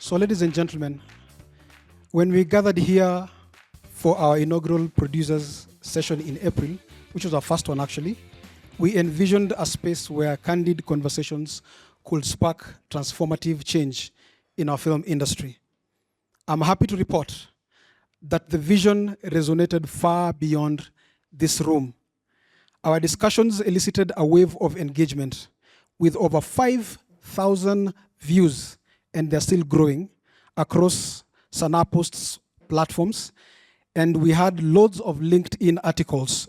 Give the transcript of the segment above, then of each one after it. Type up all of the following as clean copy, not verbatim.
So, ladies and gentlemen, when we gathered here for our inaugural producers session in April, which was our first one actually, we envisioned a space where candid conversations could spark transformative change in our film industry. I'm happy to report that the vision resonated far beyond this room. Our discussions elicited a wave of engagement with over 5,000 views, and they're still growing across Sanaa Post's platforms. And we had loads of LinkedIn articles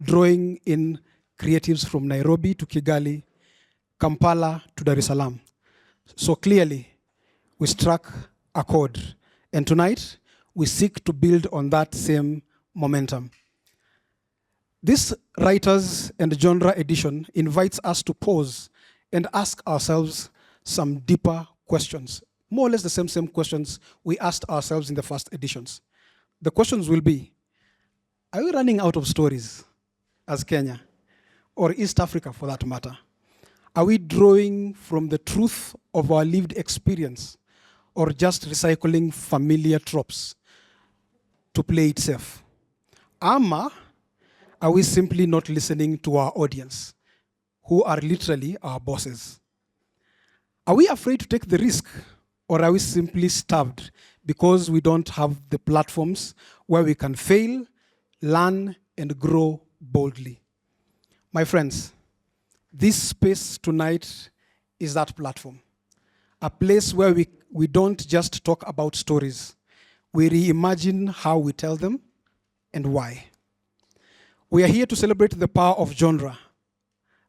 drawing in creatives from Nairobi to Kigali, Kampala to Dar es Salaam. So clearly, we struck a chord. And tonight, we seek to build on that same momentum. This Writers and Genre edition invites us to pause and ask ourselves some deeper questions, more or less the same questions we asked ourselves in the first editions. The questions will be, are we running out of stories as Kenya, or East Africa for that matter? Are we drawing from the truth of our lived experience, or just recycling familiar tropes to play it safe? Are we simply not listening to our audience, who are literally our bosses? Are we afraid to take the risk, or are we simply starved because we don't have the platforms where we can fail, learn, and grow boldly? My friends, this space tonight is that platform, a place where we don't just talk about stories, we reimagine how we tell them and why. We are here to celebrate the power of genre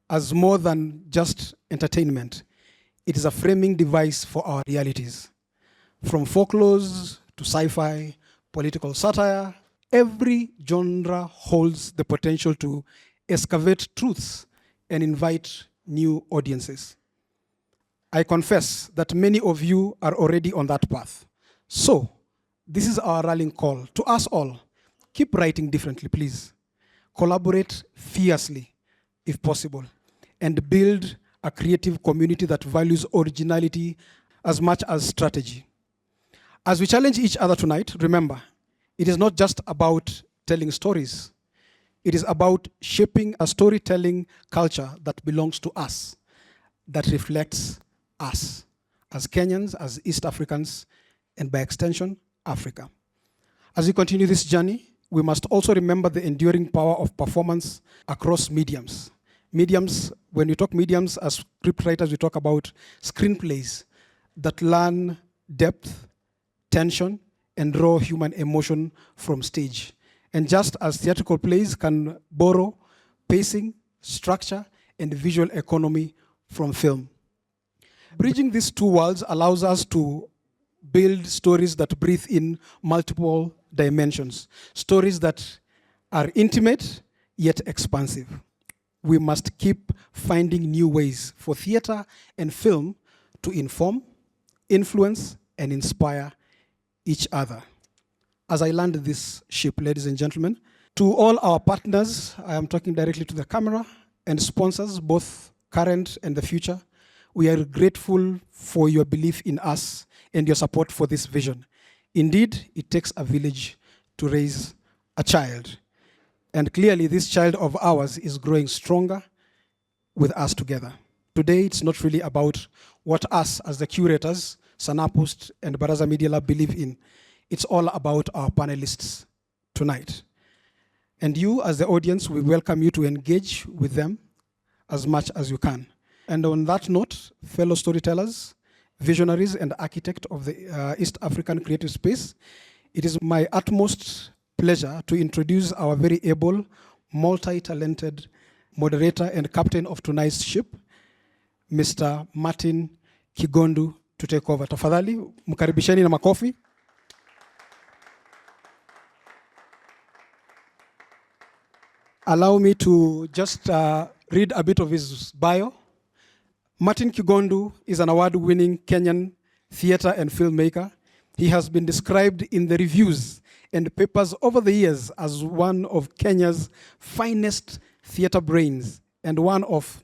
as more than just entertainment. It is a framing device for our realities. From folklores to sci-fi, political satire, every genre holds the potential to excavate truths and invite new audiences. I confess that many of you are already on that path. So, this is our rallying call to us all. Keep writing differently, please. Collaborate fiercely, if possible, and build a creative community that values originality as much as strategy. As we challenge each other tonight, remember, it is not just about telling stories. It is about shaping a storytelling culture that belongs to us, that reflects us as Kenyans, as East Africans, and by extension, Africa. As we continue this journey, we must also remember the enduring power of performance across mediums. Mediums, when we talk mediums, as scriptwriters, we talk about screenplays that learn depth, tension, and raw human emotion from stage. And just as theatrical plays can borrow pacing, structure, and visual economy from film. Bridging these two worlds allows us to build stories that breathe in multiple dimensions, stories that are intimate yet expansive. We must keep finding new ways for theater and film to inform, influence, and inspire each other. As I land this ship, ladies and gentlemen, to all our partners, I am talking directly to the camera, and sponsors, both current and the future, we are grateful for your belief in us and your support for this vision. Indeed, it takes a village to raise a child. And clearly, this child of ours is growing stronger with us together. Today, it's not really about what us as the curators, Sanaa Post and Baraza Media Lab believe in. It's all about our panelists tonight. And you, as the audience, we welcome you to engage with them as much as you can. And on that note, fellow storytellers, visionaries, and architects of the East African creative space, it is my utmost pleasure to introduce our very able, multi-talented moderator and captain of tonight's ship, Mr. Martin Kigondu, to take over. Tafadhali, mkaribisheni na makofi. Allow me to just read a bit of his bio. Martin Kigondu is an award-winning Kenyan theater and filmmaker. He has been described in the reviews and papers over the years as one of Kenya's finest theater brains and one of,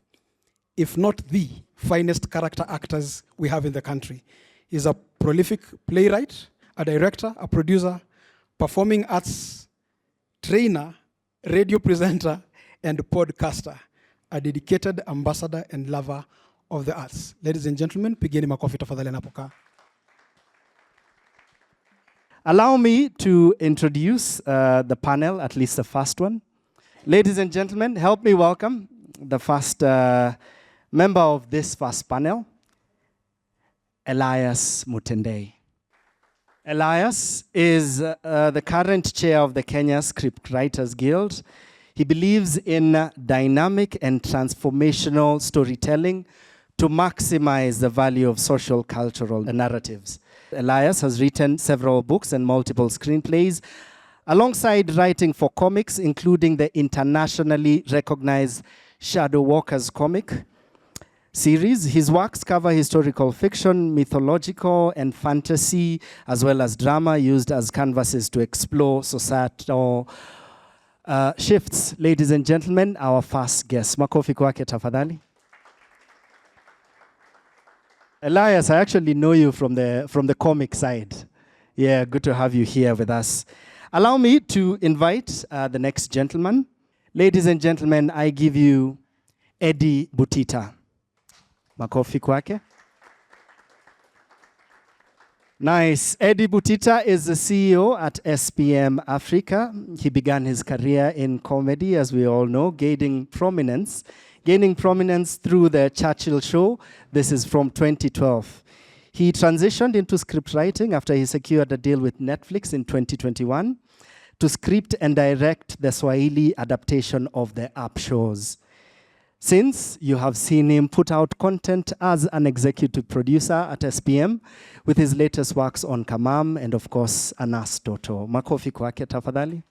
if not the finest character actors we have in the country. He's a prolific playwright, a director, a producer, performing arts trainer, radio presenter, and podcaster, a dedicated ambassador and lover of the arts. Ladies and gentlemen, pigeni makofi tafadhali napokaa. Allow me to introduce the panel, at least the first one. Ladies and gentlemen, help me welcome the first member of this first panel, Elias Mutendei. Elias is the current chair of the Kenya Scriptwriters Guild. He believes in dynamic and transformational storytelling to maximize the value of social cultural narratives. Elias has written several books and multiple screenplays, alongside writing for comics, including the internationally recognized Shadow Walkers comic series. His works cover historical fiction, mythological and fantasy, as well as drama used as canvases to explore societal shifts. Ladies and gentlemen, our first guest. Makofi kwake tafadhali. Elias, I actually know you from the comic side. Yeah, good to have you here with us. Allow me to invite the next gentleman. Ladies and gentlemen, I give you Eddie Butita. Makofi kwake. Nice. Eddie Butita is the CEO at SPM Africa. He began his career in comedy, as we all know, gaining prominence through the Churchill Show. This is from 2012. He transitioned into script writing after he secured a deal with Netflix in 2021 to script and direct the Swahili adaptation of the Up shows. Since, you have seen him put out content as an executive producer at SPM with his latest works on Kamam and, of course, Anas Toto. Makofi kwake tafadhali.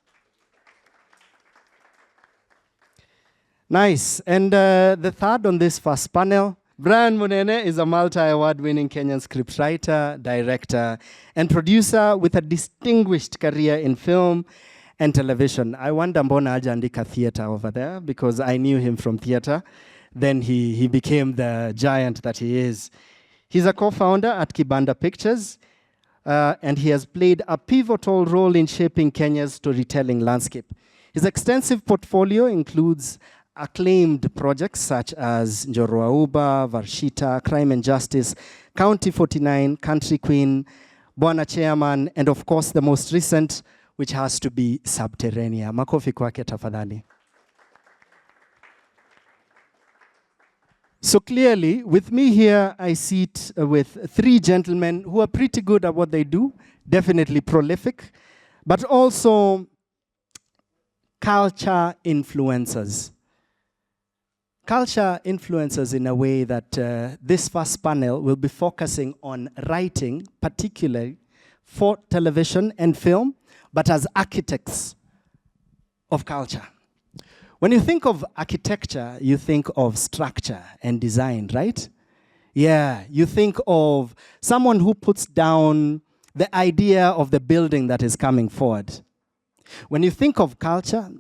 Nice. And the third on this first panel, Brian Munene is a multi-award-winning Kenyan scriptwriter, director, and producer with a distinguished career in film and television. I wonder mbona hajaandika theater over there, because I knew him from theater. Then he became the giant that he is. He's a co-founder at Kibanda Pictures, and he has played a pivotal role in shaping Kenya's storytelling landscape. His extensive portfolio includes acclaimed projects such as Njorwa Varshita, Crime and Justice, County 49, Country Queen, Bwana Chairman, and of course the most recent, which has to be Subterranea. Makofi kwake tafadhali. So clearly, with me here, I sit with three gentlemen who are pretty good at what they do, definitely prolific, but also culture influencers. Culture influencers in a way that this first panel will be focusing on writing, particularly for television and film, but as architects of culture. When you think of architecture, you think of structure and design, right? Yeah, you think of someone who puts down the idea of the building that is coming forward. When you think of culture,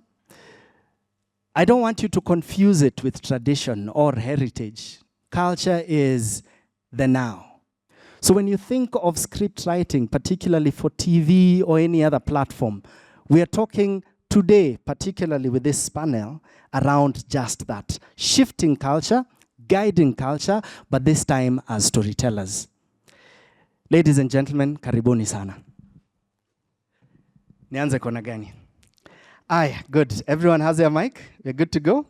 I don't want you to confuse it with tradition or heritage. Culture is the now. So when you think of script writing, particularly for TV or any other platform, we are talking today, particularly with this panel, around just that. Shifting culture, guiding culture, but this time as storytellers. Ladies and gentlemen, karibuni sana. Nianze kona gani? Aye, good. Everyone has their mic? We're good to go?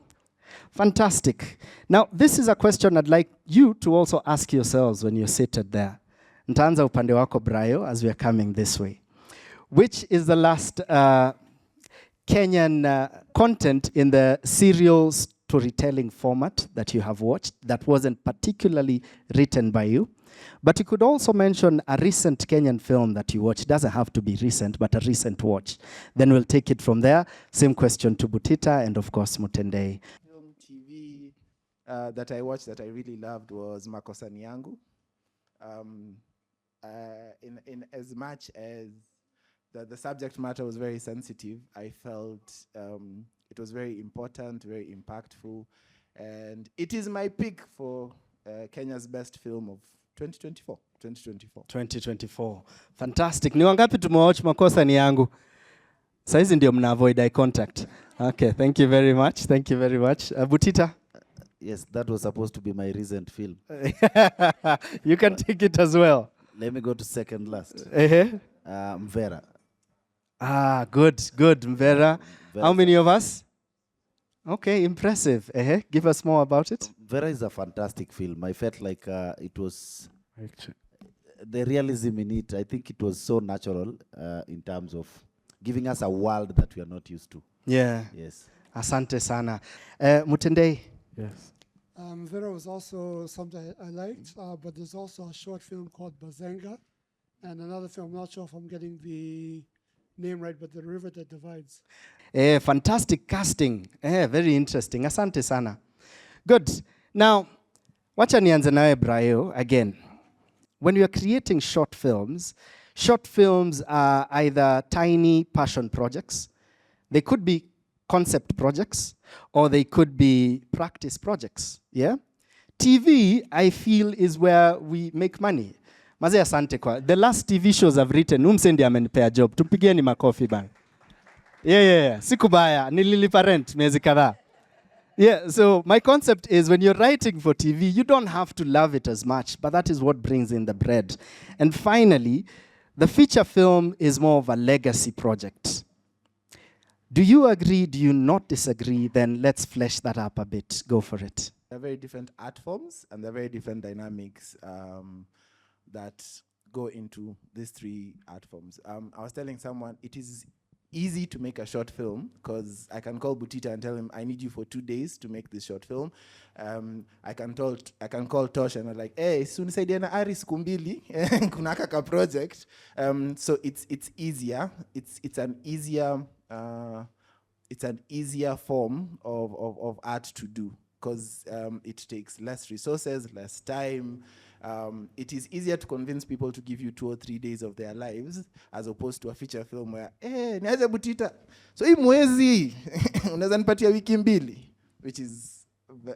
Fantastic. Now, this is a question I'd like you to also ask yourselves when you're seated there. Ntaanza upande wako Brayo as we are coming this way. Which is the last Kenyan content in the serial storytelling format that you have watched that wasn't particularly written by you? But you could also mention a recent Kenyan film that you watched. It doesn't have to be recent, but a recent watch. Then we'll take it from there. Same question to Butita and, of course, Mutendei. Film, TV that I watched that I really loved was Makosani Yangu. In as much as the subject matter was very sensitive, I felt it was very important, very impactful. And it is my pick for Kenya's best film of 2024. 2024. 2024. Fantastic. Ni wangapi tumewatch makosa ni yangu? Saizi ndio mna avoid eye contact. Okay, thank you very much. Thank you very much. Butita? Yes, that was supposed to be my recent film. You can take it as well. Let me go to second last. Mvera. Ah, good, good, Mvera. How many of us? Okay, impressive. Give us more about it. Mvera is a fantastic film. I felt like it was the realism in it. I think it was so natural in terms of giving us a world that we are not used to. Yeah. Yes. Asante sana. Mutendei. Yes. Vera was also something I liked, but there's also a short film called Bazenga, and another film, I'm not sure if I'm getting the name right, but The River That Divides. Fantastic casting. Very interesting. Asante sana. Good. Now, wacha nianze nawe Brayo again. When you are creating short films are either tiny passion projects. They could be concept projects, or they could be practice projects. Yeah? TV, I feel, is where we make money. Mazee asante kwa. The last TV shows I've written, umsendi amenipea job. Tupigieni makofi bang. Yeah. Sikubaya, nililipa rent miezi kadhaa. Yeah, so my concept is when you're writing for TV, you don't have to love it as much, but that is what brings in the bread. And finally, the feature film is more of a legacy project. Do you agree? Do you not disagree? Then let's flesh that up a bit. Go for it. They're very different art forms, and they're very different dynamics that go into these three art forms. I was telling someone it is easy to make a short film because I can call Butita and tell him I need you for 2 days to make this short film. I can call Tosh and I'm like, hey, soon say na ari siku mbili kuna kaka project. So it's easier. It's an easier form of art to do because it takes less resources, less time. It is easier to convince people to give you 2 or 3 days of their lives as opposed to a feature film where, niaje Butita, so hii mwezi unaweza nipatia wiki mbili, which is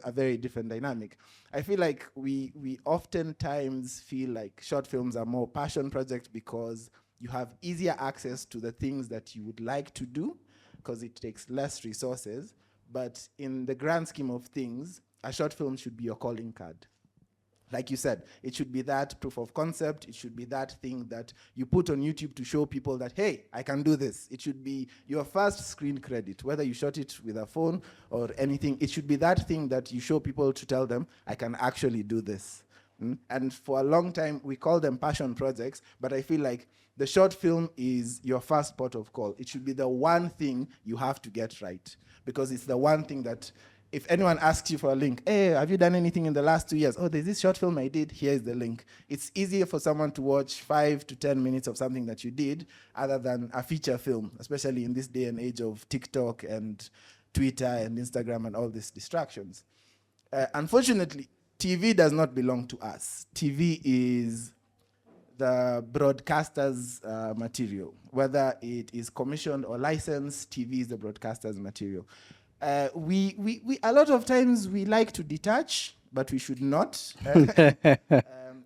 a very different dynamic. I feel like we oftentimes feel like short films are more passion projects because you have easier access to the things that you would like to do because it takes less resources. But in the grand scheme of things, a short film should be your calling card. Like you said, it should be that proof of concept. It should be that thing that you put on YouTube to show people that, hey, I can do this. It should be your first screen credit, whether you shot it with a phone or anything. It should be that thing that you show people to tell them, I can actually do this. And for a long time, we call them passion projects, but I feel like the short film is your first port of call. It should be the one thing you have to get right, because it's the one thing that if anyone asks you for a link, hey, have you done anything in the last 2 years? Oh, there's this short film I did, here's the link. It's easier for someone to watch 5 to 10 minutes of something that you did other than a feature film, especially in this day and age of TikTok and Twitter and Instagram and all these distractions. Unfortunately, TV does not belong to us. TV is the broadcaster's material. Whether it is commissioned or licensed, TV is the broadcaster's material. We a lot of times we like to detach, but we should not.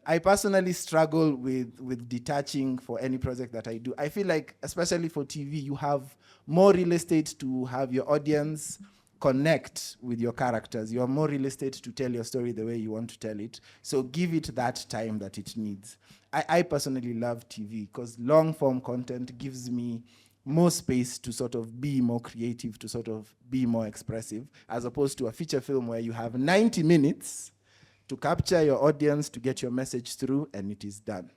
I personally struggle with detaching for any project that I do. I feel like, especially for TV, you have more real estate to have your audience connect with your characters. You have more real estate to tell your story the way you want to tell it. So give it that time that it needs. I personally love TV because long form content gives me more space to sort of be more creative, to sort of be more expressive, as opposed to a feature film where you have 90 minutes to capture your audience, to get your message through, and it is done.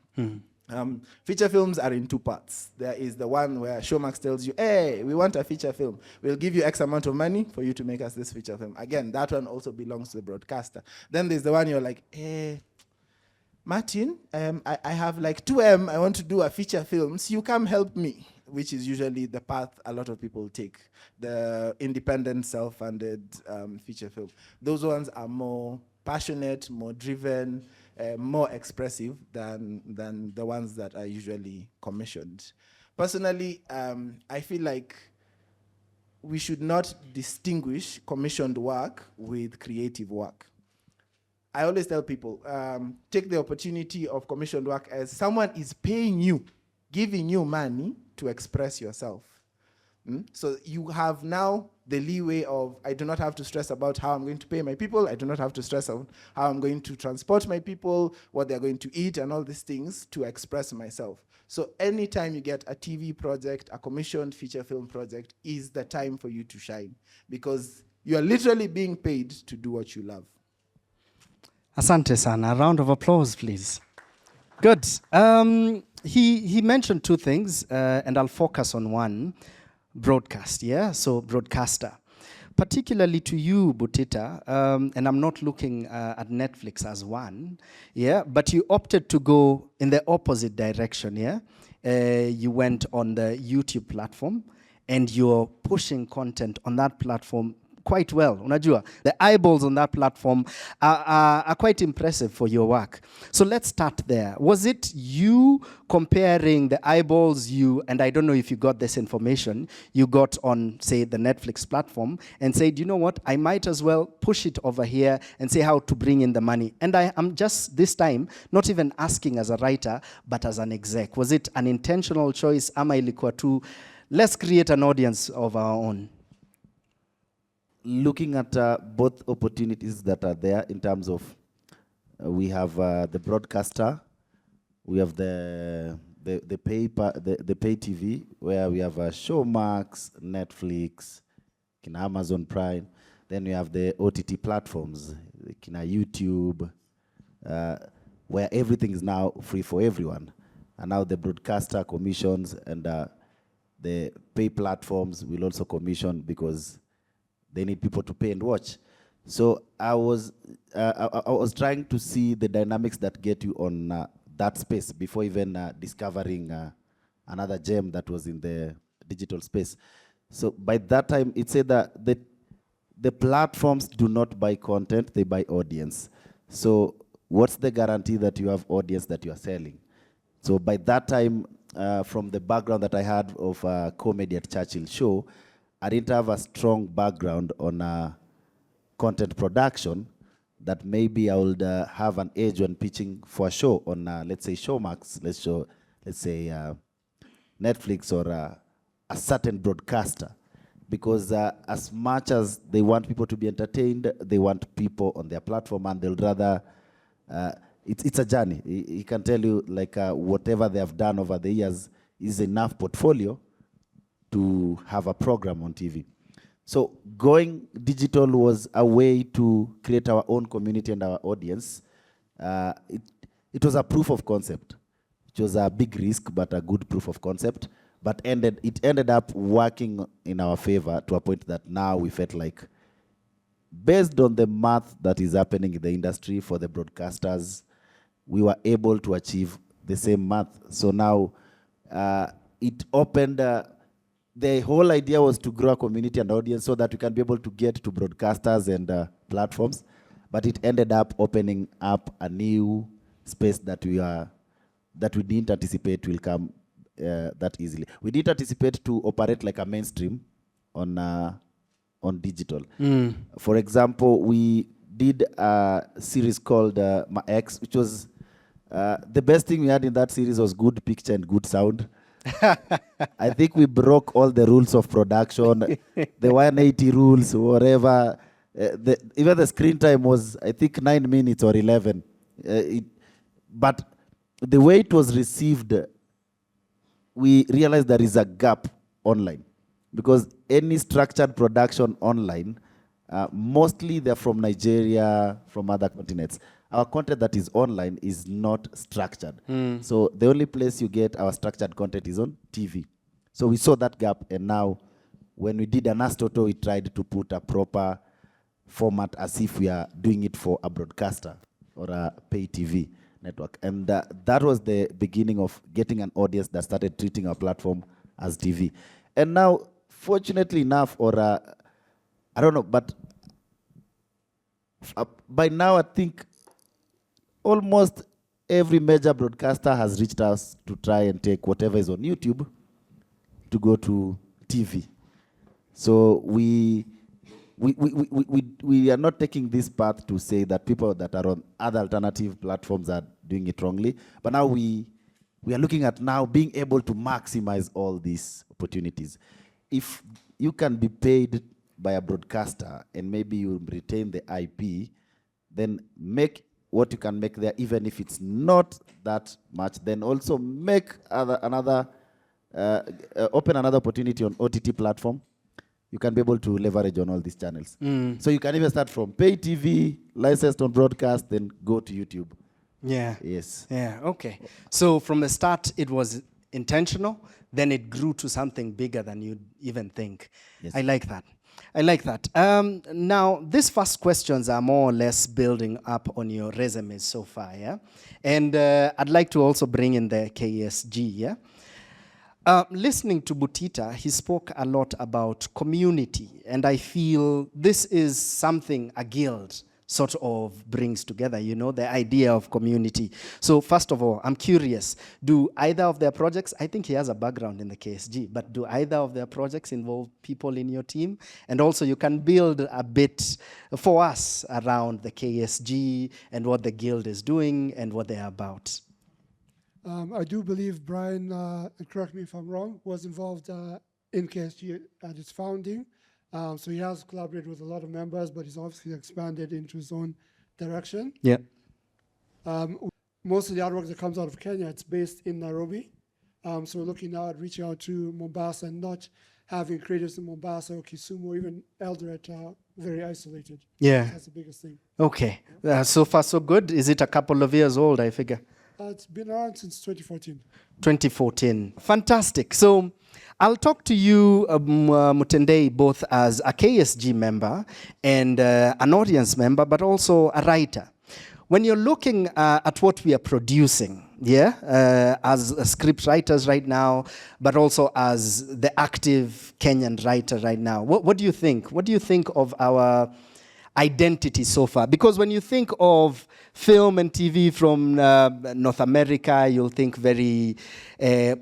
Feature films are in 2 parts. There is the one where Showmax tells you, hey, we want a feature film. We'll give you X amount of money for you to make us this feature film. Again, that one also belongs to the broadcaster. Then there's the one you're like, hey, Martin, I have like 2M, I want to do a feature film, so you come help me, which is usually the path a lot of people take, the independent, self-funded feature film. Those ones are more passionate, more driven, more expressive than the ones that are usually commissioned. Personally, I feel like we should not distinguish commissioned work with creative work. I always tell people, take the opportunity of commissioned work as someone is paying you, giving you money to express yourself. So you have now the leeway of, I do not have to stress about how I'm going to pay my people. I do not have to stress on how I'm going to transport my people, what they're going to eat, and all these things to express myself. So anytime you get a TV project, a commissioned feature film project, is the time for you to shine, because you are literally being paid to do what you love. Asante sana. A round of applause, please. Good. He mentioned two things, and I'll focus on one. Broadcast, yeah? So broadcaster. Particularly to you, Butita, and I'm not looking at Netflix as one, yeah? But you opted to go in the opposite direction, yeah? You went on the YouTube platform, and you're pushing content on that platform quite well. Unajua, the eyeballs on that platform are quite impressive for your work. So let's start there. Was it you comparing the eyeballs and I don't know if you got this information, you got on, say, the Netflix platform and said, you know what, I might as well push it over here and say how to bring in the money. And I'm just this time not even asking as a writer, but as an exec. Was it an intentional choice? Ama ilikuwa tu, let's create an audience of our own? Looking at both opportunities that are there in terms of we have the broadcaster, we have the pay TV, where we have Showmax, Netflix, kina Amazon Prime. Then we have the OTT platforms, kina YouTube, where everything is now free for everyone. And now the broadcaster commissions, and the pay platforms will also commission because they need people to pay and watch. So I was trying to see the dynamics that get you on that space before even discovering another gem that was in the digital space. So by that time, it said that the platforms do not buy content, they buy audience. So what's the guarantee that you have audience that you are selling? So by that time, from the background that I had of comedy at Churchill Show, I didn't have a strong background on content production that maybe I would have an edge when pitching for a show on, let's say, Showmax, let's say Netflix, or a certain broadcaster. Because as much as they want people to be entertained, they want people on their platform, and they'll rather, it's a journey. He can tell you, like, whatever they have done over the years is enough portfolio to have a program on TV. So going digital was a way to create our own community and our audience. It was a proof of concept. It was a big risk, but a good proof of concept. But it ended up working in our favor to a point that now we felt like, based on the math that is happening in the industry for the broadcasters, we were able to achieve the same math. So now it opened... the whole idea was to grow a community and audience so that we can be able to get to broadcasters and platforms, but it ended up opening up a new space that we didn't anticipate will come that easily. We didn't anticipate to operate like a mainstream on digital. For example, we did a series called My Ex, which was the best thing we had in that series was good picture and good sound. I think we broke all the rules of production, the 180 rules, whatever. Even the screen time was, I think, 9 minutes or 11. But the way it was received, we realized there is a gap online. Because any structured production online, mostly they're from Nigeria, from other continents. Our content that is online is not structured. So the only place you get our structured content is on TV. So we saw that gap, and now when we did an Astoto, we tried to put a proper format as if we are doing it for a broadcaster or a pay TV network. And that was the beginning of getting an audience that started treating our platform as TV. And now, fortunately enough, or I don't know, but by now I think almost every major broadcaster has reached us to try and take whatever is on YouTube to go to TV. So we we are not taking this path to say that people that are on other alternative platforms are doing it wrongly, but now we are looking at now being able to maximize all these opportunities. If you can be paid by a broadcaster and maybe you retain the IP, then make what you can make there, even if it's not that much, then also make open another opportunity on OTT platform. You can be able to leverage on all these channels. So you can even start from pay TV, licensed on broadcast, then go to YouTube. Yeah. Yes. Yeah, okay. So from the start, it was intentional, then it grew to something bigger than you'd even think. Yes. I like that. I like that. Now, these first questions are more or less building up on your resumes so far, yeah? And I'd like to also bring in the KSG, yeah? Listening to Butita, he spoke a lot about community, and I feel this is something a guild sort of brings together, you know, the idea of community. So first of all, I'm curious, do either of their projects, I think he has a background in the KSG, but do either of their projects involve people in your team? And also you can build a bit for us around the KSG and what the guild is doing and what they're about. I do believe Brian, and correct me if I'm wrong, was involved in KSG at its founding. So he has collaborated with a lot of members, but he's obviously expanded into his own direction. Yeah. Most of the artwork that comes out of Kenya, it's based in Nairobi. So we're looking now at reaching out to Mombasa and not having creatives in Mombasa or Kisumu or even Eldoret very isolated. Yeah. That's the biggest thing. Okay. So far, so good. Is it a couple of years old, I figure? It's been around since 2014. 2014. Fantastic. So I'll talk to you, Mutendei, both as a KSG member and an audience member, but also a writer. When you're looking at what we are producing, yeah, as script writers right now, but also as the active Kenyan writer right now, what do you think? What do you think of our identity so far? Because when you think of film and TV from North America, you'll think very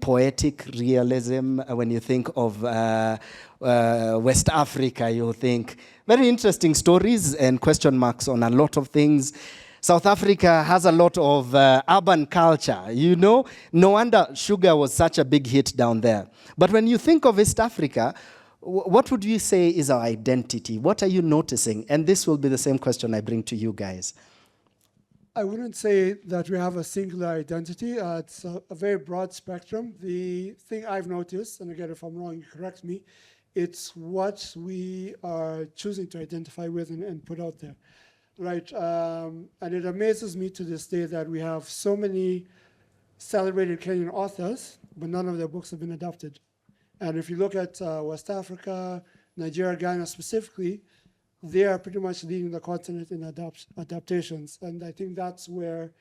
poetic realism. When you think of West Africa, you'll think very interesting stories and question marks on a lot of things. South Africa has a lot of urban culture, you know. No wonder Sugar was such a big hit down there. But when you think of East Africa, what would you say is our identity? What are you noticing? And this will be the same question I bring to you guys. I wouldn't say that we have a singular identity. It's a very broad spectrum. The thing I've noticed, and again, if I'm wrong, you correct me, it's what we are choosing to identify with and put out there, right? And it amazes me to this day that we have so many celebrated Kenyan authors, but none of their books have been adapted. And if you look at West Africa, Nigeria, Ghana specifically, they are pretty much leading the continent in adaptations. And I think that's where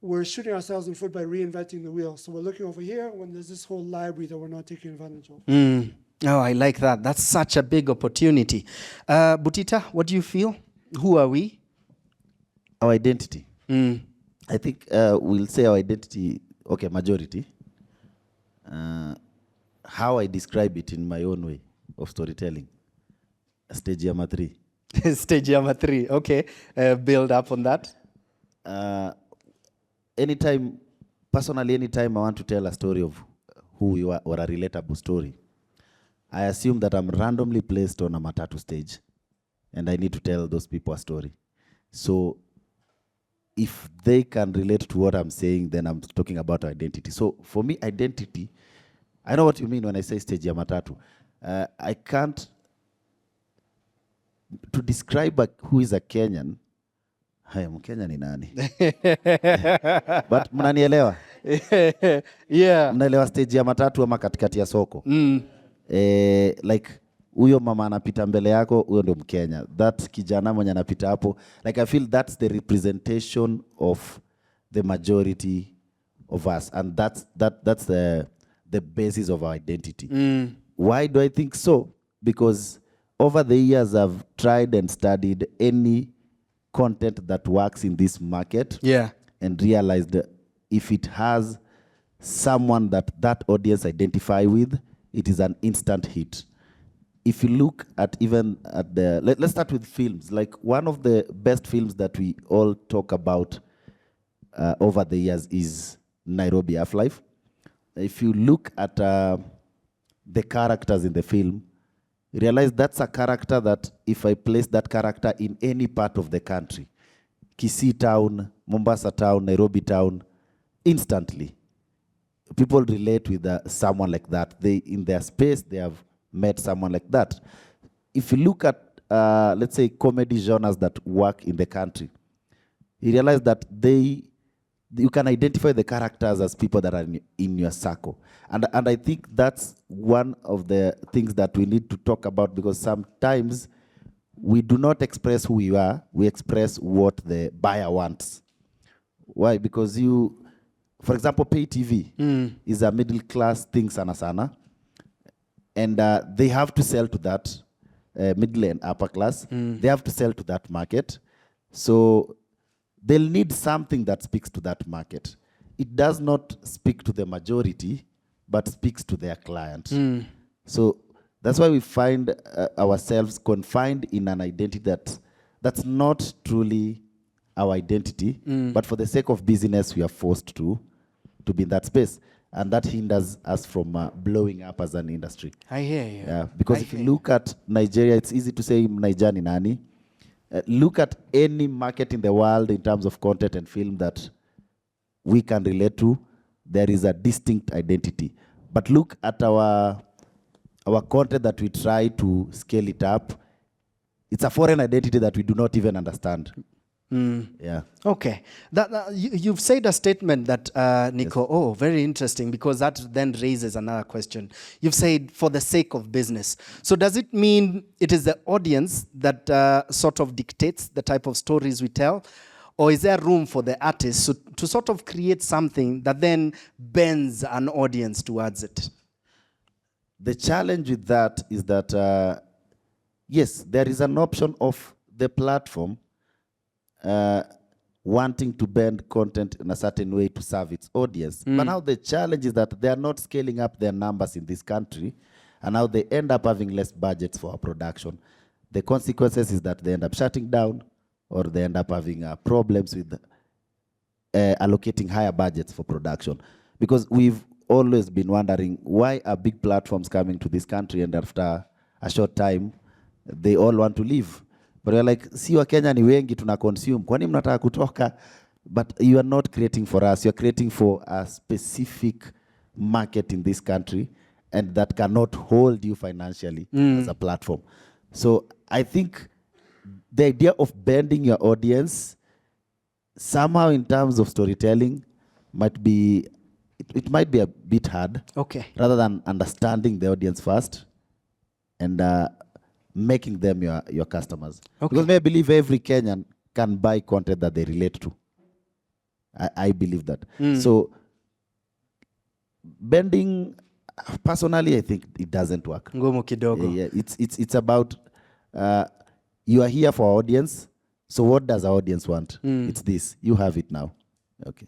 we're shooting ourselves in the foot by reinventing the wheel. So we're looking over here when there's this whole library that we're not taking advantage of. Oh, I like that. That's such a big opportunity. Butita, what do you feel? Who are we? Our identity. I think we'll say our identity, okay, majority. How I describe it in my own way of storytelling. Stage Yama 3. Stage Yama 3, okay. Build up on that. Personally, anytime I want to tell a story of who you are or a relatable story, I assume that I'm randomly placed on a matatu stage and I need to tell those people a story. So if they can relate to what I'm saying, then I'm talking about identity. So for me, identity, I know what you mean when I say stage ya matatu. I can't, to describe who is a Kenyan, hai Mkenya ni nani? But mnanielewa? Yeah. Mnaelewa stage ya matatu ama katikati ya soko? Like, huyo mama anapita mbele yako, huyo ndio Mkenya. That kijana mwenye anapita hapo, like I feel that's the representation of the majority of us, and that's the basis of our identity. Why do I think so? Because over the years I've tried and studied any content that works in this market, yeah, and realized that if it has someone that audience identify with, it is an instant hit. if you look at even at the, let's start with films. Like one of the best films that we all talk about over the years is Nairobi Half-Life. If you look at the characters in the film, you realize that's a character that if I place that character in any part of the country, Kisii town, Mombasa town, Nairobi town, instantly, people relate with someone like that. They, in their space, they have met someone like that. If you look at, let's say, comedy genres that work in the country, you realize that you can identify the characters as people that are in your circle. And I think that's one of the things that we need to talk about, because sometimes we do not express who we are, we express what the buyer wants. Why? Because for example, pay TV is a middle class thing sana. And they have to sell to that middle and upper class. They have to sell to that market. So they'll need something that speaks to that market. It does not speak to the majority, but speaks to their client. So that's why we find ourselves confined in an identity that's not truly our identity, but for the sake of business, we are forced to be in that space. And that hinders us from blowing up as an industry. I hear you. Yeah, because if you look at Nigeria, it's easy to say Nigeria ni nani. Look at any market in the world in terms of content and film that we can relate to, there is a distinct identity. But look at our content that we try to scale it up. It's a foreign identity that we do not even understand. Yeah. Okay. You've said a statement that, Nico, yes. Very interesting, because that then raises another question. You've said for the sake of business. So does it mean it is the audience that sort of dictates the type of stories we tell? Or is there room for the artists to sort of create something that then bends an audience towards it? The challenge with that is that, yes, there is an option of the platform wanting to bend content in a certain way to serve its audience. But now the challenge is that they are not scaling up their numbers in this country, and now they end up having less budgets for production. The consequences is that they end up shutting down, or they end up having problems with allocating higher budgets for production. Because we've always been wondering, why are big platforms coming to this country and after a short time, they all want to leave? But we're like, si wa Kenya ni wengi tuna consume. Kwani mnataka kutoka? But you are not creating for us. You're creating for a specific market in this country, and that cannot hold you financially as a platform. So I think the idea of bending your audience somehow in terms of storytelling might be, it might be a bit hard. Okay. Rather than understanding the audience first and making them your customers. Okay. Because I believe every Kenyan can buy content that they relate to. I believe that. So bending, personally, I think it doesn't work. Ngumu kidogo. Yeah, it's about you are here for our audience. So what does our audience want? It's this. You have it now. Okay.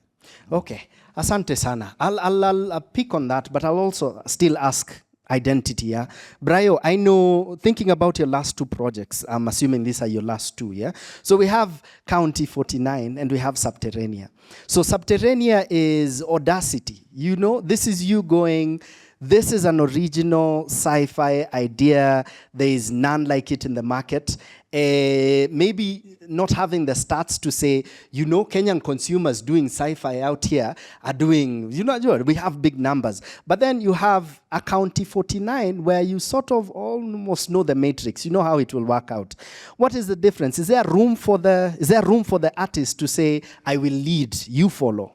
Okay. Asante sana. I'll pick on that, but I'll also still ask identity, yeah? Brayo, I know, thinking about your last two projects, I'm assuming these are your last two, yeah? So we have County 49 and we have Subterranea. So Subterranea is audacity. You know, this is you going, this is an original sci-fi idea. There is none like it in the market. Maybe not having the stats to say, you know, Kenyan consumers doing sci-fi out here are doing, you know, we have big numbers. But then you have a County 49 where you sort of almost know the matrix. You know how it will work out. What is the difference? Is there room for the artist to say, I will lead, you follow?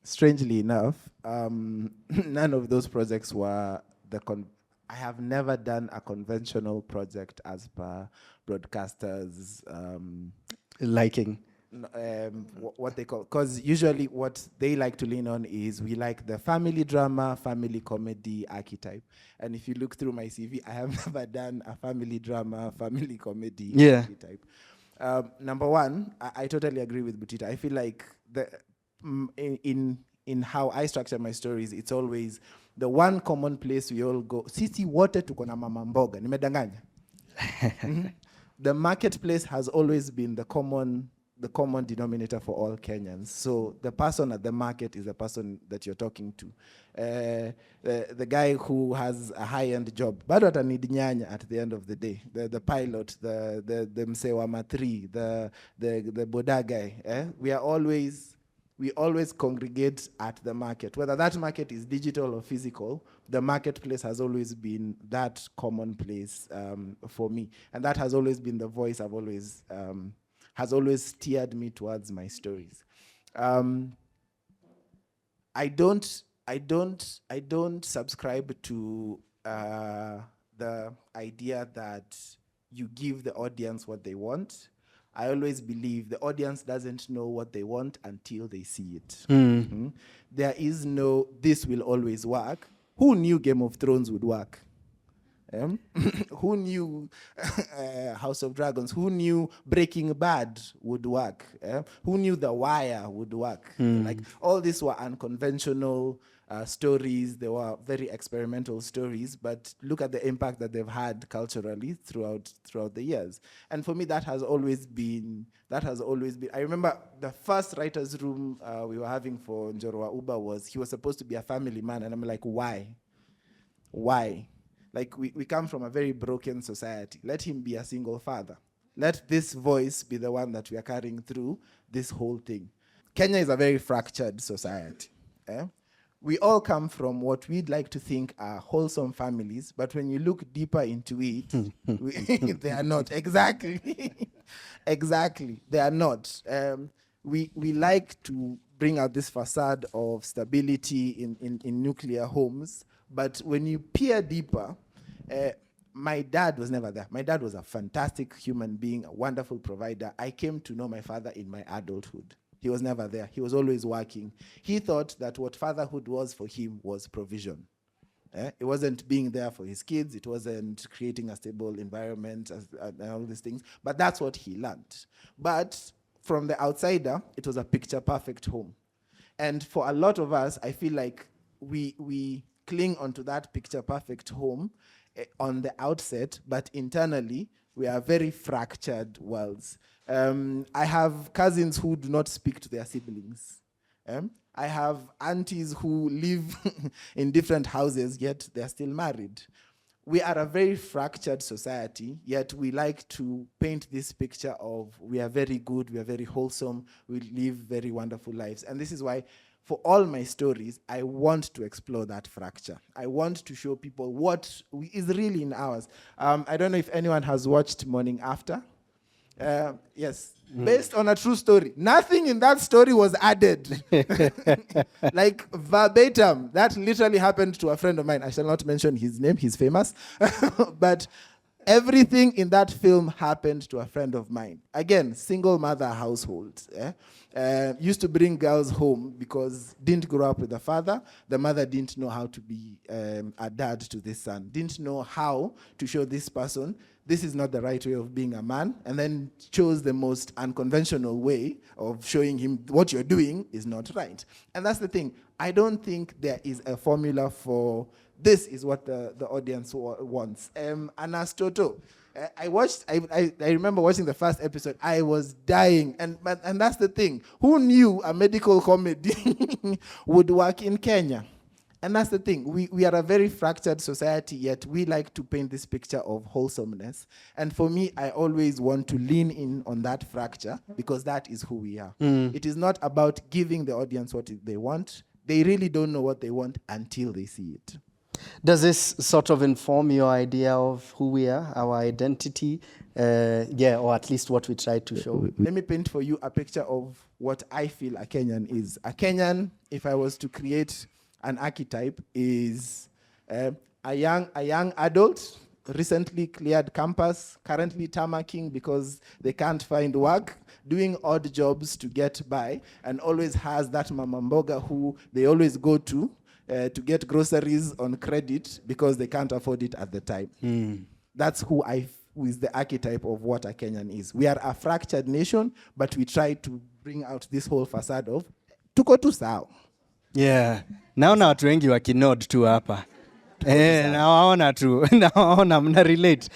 Strangely enough, none of those projects were I have never done a conventional project as per broadcasters' liking. What they call, because usually what they like to lean on is we like the family drama, family comedy archetype. And if you look through my CV, I have never done a family drama, family comedy archetype. Number one, I totally agree with Butita. I feel like in in how I structure my stories, it's always the one common place we all go. Sisi wote tuko na mama mboga. Nimedanganya? The marketplace has always been the common denominator for all Kenyans. So the person at the market is the person that you're talking to. The guy who has a high-end job, bado atanidi nyanya at the end of the day. The pilot, the msewa matri, the boda guy. We always congregate at the market. Whether that market is digital or physical, the marketplace has always been that common place for me. And that has always been the voice I've always, has always steered me towards my stories. I don't subscribe to the idea that you give the audience what they want. I always believe the audience doesn't know what they want until they see it. There is no, this will always work. Who knew Game of Thrones would work? Who knew House of Dragons? Who knew Breaking Bad would work? Who knew The Wire would work? Like, all these were unconventional stories. They were very experimental stories, but look at the impact that they've had culturally throughout the years. And for me, that has always been. I remember the first writer's room we were having for Njoro Uba was, he was supposed to be a family man, and I'm like, why? Like, we come from a very broken society. Let him be a single father. Let this voice be the one that we are carrying through this whole thing. Kenya is a very fractured society. We all come from what we'd like to think are wholesome families, but when you look deeper into it, they are not. Exactly. Exactly. They are not. We like to bring out this facade of stability in nuclear homes, but when you peer deeper, my dad was never there. My dad was a fantastic human being, a wonderful provider. I came to know my father in my adulthood. He was never there. He was always working. He thought that what fatherhood was for him was provision. It wasn't being there for his kids. It wasn't creating a stable environment and all these things. But that's what he learned. But from the outsider, it was a picture-perfect home. And for a lot of us, I feel like we cling onto that picture-perfect home on the outset, but internally, we are very fractured worlds. I have cousins who do not speak to their siblings. I have aunties who live in different houses, yet they're still married. We are a very fractured society, yet we like to paint this picture of we are very good, we are very wholesome, we live very wonderful lives. And this is why for all my stories, I want to explore that fracture. I want to show people what is really in ours. I don't know if anyone has watched Morning After. Yes, based on a true story. Nothing in that story was added. Like verbatim, that literally happened to a friend of mine. I shall not mention his name, he's famous. But everything in that film happened to a friend of mine. Again, single mother household. Used to bring girls home because didn't grow up with a father. The mother didn't know how to be a dad to this son. Didn't know how to show this person this is not the right way of being a man, and then chose the most unconventional way of showing him what you're doing is not right. And that's the thing. I don't think there is a formula for this is what the audience wants. Anas Toto. I remember watching the first episode. I was dying, and that's the thing. Who knew a medical comedy would work in Kenya? And that's the thing. We are a very fractured society, yet we like to paint this picture of wholesomeness. And for me, I always want to lean in on that fracture because that is who we are. It is not about giving the audience what they want. They really don't know what they want until they see it. Does this sort of inform your idea of who we are, our identity? Or at least what we try to show. Let me paint for you a picture of what I feel a Kenyan is. A Kenyan, if I was to create an archetype, is a young adult, recently cleared campus, currently tamarking because they can't find work, doing odd jobs to get by, and always has that mama mboga who they always go to get groceries on credit because they can't afford it at the time. That's who is the archetype of what a Kenyan is. We are a fractured nation, but we try to bring out this whole facade of tuko tu sawa. Yeah. Naona watu wengi wakinod tu hapa. Nawaona tu. Nawaona mna relate.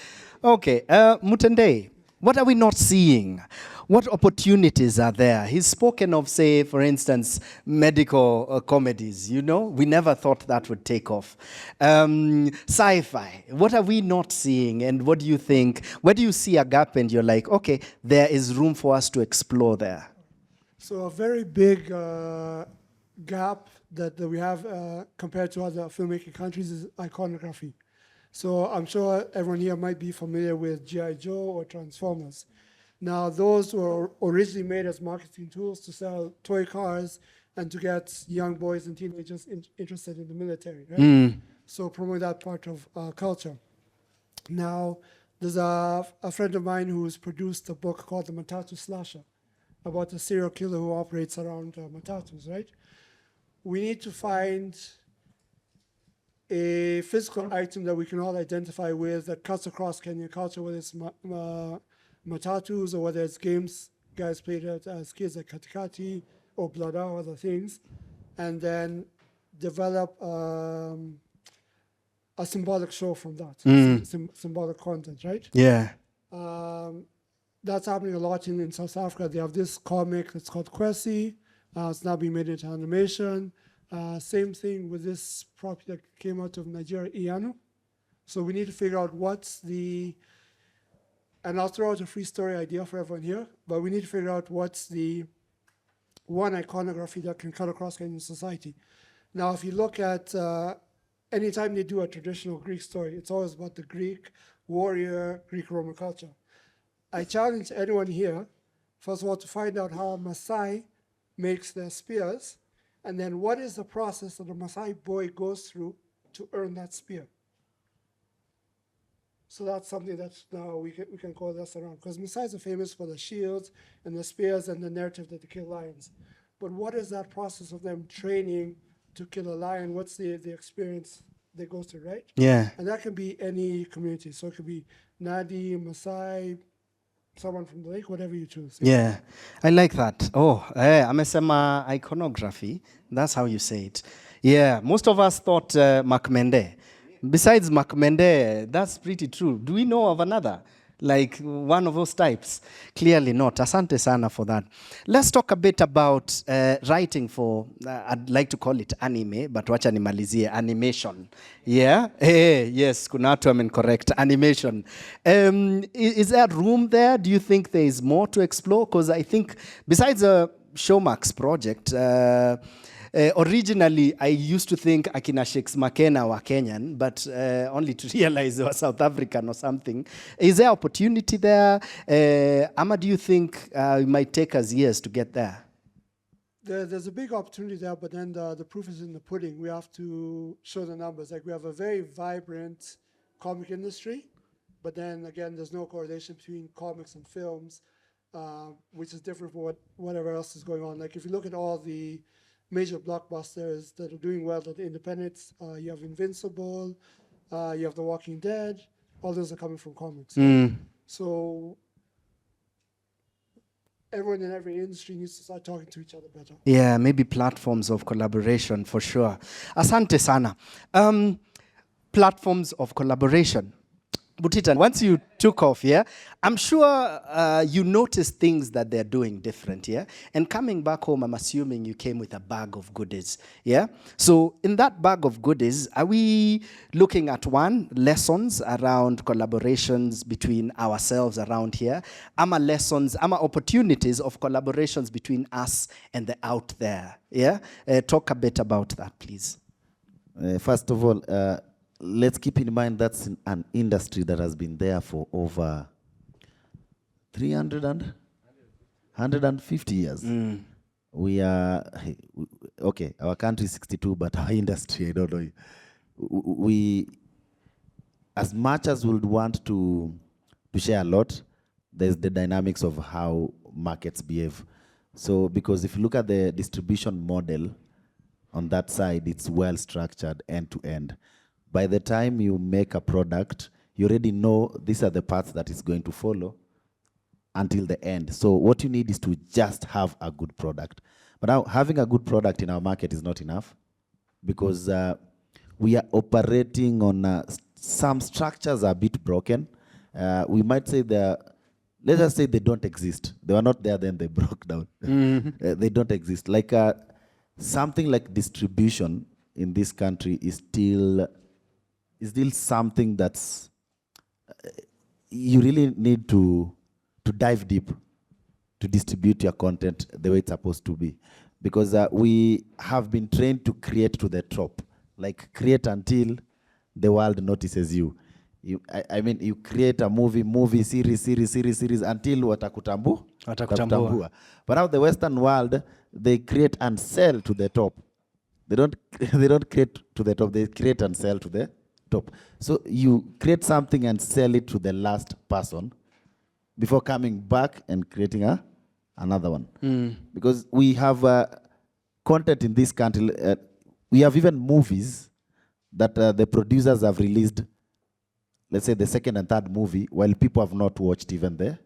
Okay, Mutendei, what are we not seeing? What opportunities are there? He's spoken of, say, for instance, medical comedies, you know? We never thought that would take off. Sci-fi, what are we not seeing? And what do you think? Where do you see a gap and you're like, okay, there is room for us to explore there? So a very big gap that we have compared to other filmmaking countries is iconography. So I'm sure everyone here might be familiar with G.I. Joe or Transformers. Now, those were originally made as marketing tools to sell toy cars and to get young boys and teenagers interested in the military, right? So promote that part of culture. Now, there's a friend of mine who's produced a book called The Matatu Slasher, about a serial killer who operates around matatus, right? We need to find a physical item that we can all identify with that cuts across Kenyan culture, whether it's matatus or whether it's games guys played as kids like katikati or blada or other things, and then develop a symbolic show from that, symbolic content, right? Yeah. That's happening a lot in South Africa. They have this comic that's called Kwesi. It's now being made into animation. Same thing with this property that came out of Nigeria, Ianu. So we need to figure out what's the, and I'll throw out a free story idea for everyone here, but we need to figure out what's the one iconography that can cut across Kenyan society. Now, if you look at, anytime they do a traditional Greek story, it's always about the Greek warrior, Greek-Roman culture. I challenge anyone here, first of all, to find out how a Maasai makes their spears, and then what is the process that a Maasai boy goes through to earn that spear. So that's something that now we can call this around, because Maasais are famous for the shields and the spears and the narrative that they kill lions. But what is that process of them training to kill a lion? What's the experience they go through, right? Yeah. And that can be any community. So it could be Nadi, Maasai, someone from the lake, whatever you choose. Yeah, I like that. Oh, amesema iconography. That's how you say it. Yeah, most of us thought Mukabana. Besides Mukabana, that's pretty true. Do we know of another? Like one of those types? Clearly not. Asante sana for that. Let's talk a bit about writing for, I'd like to call it anime, but wacha nimalizie, animation. Yeah? Yes, kuna watu correct. Animation. Is there room there? Do you think there is more to explore? Because I think besides the Showmax project, originally, I used to think Akina Shakes McKenna were Kenyan, but only to realize they were South African or something. Is there opportunity there? Ama, do you think it might take us years to get there? There's a big opportunity there, but then the proof is in the pudding. We have to show the numbers. Like, we have a very vibrant comic industry, but then again, there's no correlation between comics and films, which is different from whatever else is going on. Like, if you look at all the major blockbusters that are doing well at the independents, you have Invincible, you have The Walking Dead, all those are coming from comics. So everyone in every industry needs to start talking to each other better. Yeah, maybe platforms of collaboration for sure. Asante sana. Platforms of collaboration. Butita, once you took off, yeah, I'm sure you noticed things that they're doing different, yeah? And coming back home, I'm assuming you came with a bag of goodies, yeah? So in that bag of goodies, are we looking at lessons around collaborations between ourselves around here? Lessons, opportunities of collaborations between us and the out there, yeah? Talk a bit about that, please. First of all, let's keep in mind that's an industry that has been there for over 150 years. We are, okay, our country is 62, but our industry, I don't know. We, as much as we would want to share a lot, there's the dynamics of how markets behave. So, because if you look at the distribution model on that side, it's well structured end to end. By the time you make a product, you already know these are the paths that it's going to follow until the end. So what you need is to just have a good product. But now having a good product in our market is not enough, because we are operating on some structures are a bit broken. We might say let us say they don't exist. They were not there, then they broke down. They don't exist. Like something like distribution in this country is still something that's you really need to dive deep to distribute your content the way it's supposed to be, because we have been trained to create to the top, like create until the world notices you. I mean, you create a movie, series until watakutambua. But now the Western world, they create and sell to the top. They don't create to the top, they create and sell to the top. So you create something and sell it to the last person before coming back and creating another one. Because we have content in this country. We have even movies that the producers have released, let's say the second and third movie, while people have not watched even the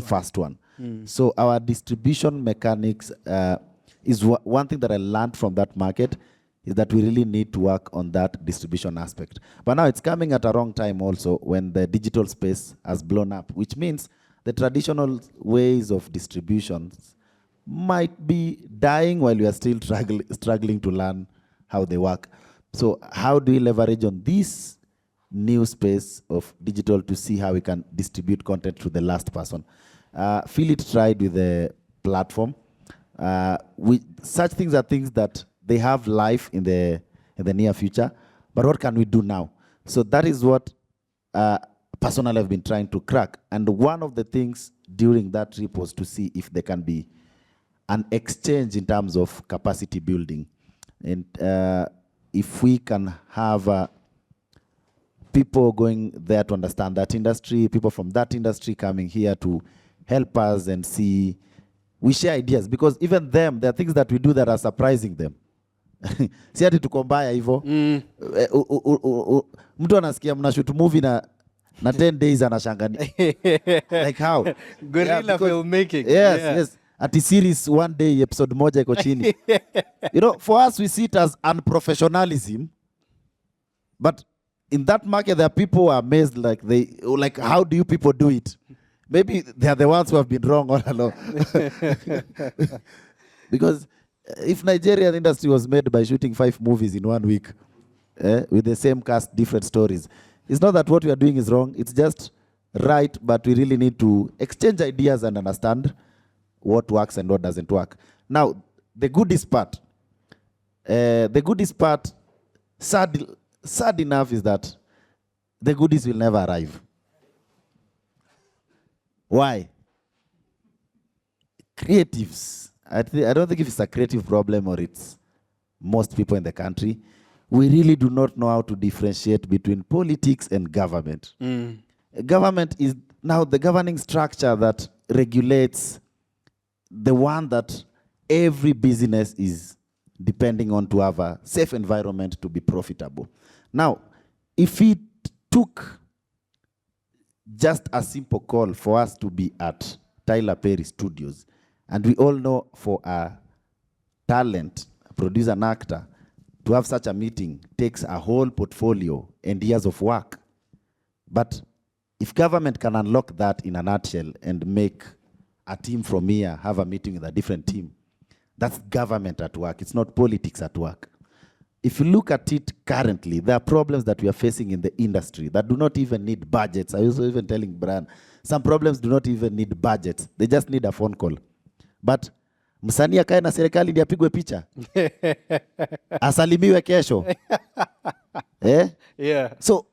first one. So our distribution mechanics is one thing that I learned from that market, is that we really need to work on that distribution aspect. But now it's coming at a wrong time also, when the digital space has blown up, which means the traditional ways of distributions might be dying while we are still struggling to learn how they work. So how do we leverage on this new space of digital to see how we can distribute content to the last person? Feel it tried with the platform. Such things are things that they have life in the near future, but what can we do now? So that is what personally I've been trying to crack. And one of the things during that trip was to see if there can be an exchange in terms of capacity building. And if we can have people going there to understand that industry, people from that industry coming here to help us and see, we share ideas, because even them, there are things that we do that are surprising them. Si ati tuko mbaya hivyo. Mtu anasikia mnashoot movie na 10 days anashangani. Like how? Guerrilla filmmaking. Yes. At the series one day episode moja iko chini. You know, for us we see it as unprofessionalism. But in that market there are people who are amazed, like how do you people do it? Maybe they are the ones who have been wrong all along. Because if Nigerian industry was made by shooting 5 movies in 1 week, with the same cast, different stories, it's not that what we are doing is wrong. It's just right, but we really need to exchange ideas and understand what works and what doesn't work. Now, the goodies part, sad enough is that the goodies will never arrive. Why? Creatives. I don't think if it's a creative problem or it's most people in the country, we really do not know how to differentiate between politics and government. Government is now the governing structure that regulates the one that every business is depending on to have a safe environment to be profitable. Now, if it took just a simple call for us to be at Tyler Perry Studios, and we all know for a talent, a producer, an actor, to have such a meeting takes a whole portfolio and years of work. But if government can unlock that in a nutshell and make a team from here have a meeting with a different team, that's government at work. It's not politics at work. If you look at it currently, there are problems that we are facing in the industry that do not even need budgets. I was even telling Brian, some problems do not even need budgets. They just need a phone call. But msanii akae na serikali ndio apigwe picha. Asalimiwe kesho. Yeah. So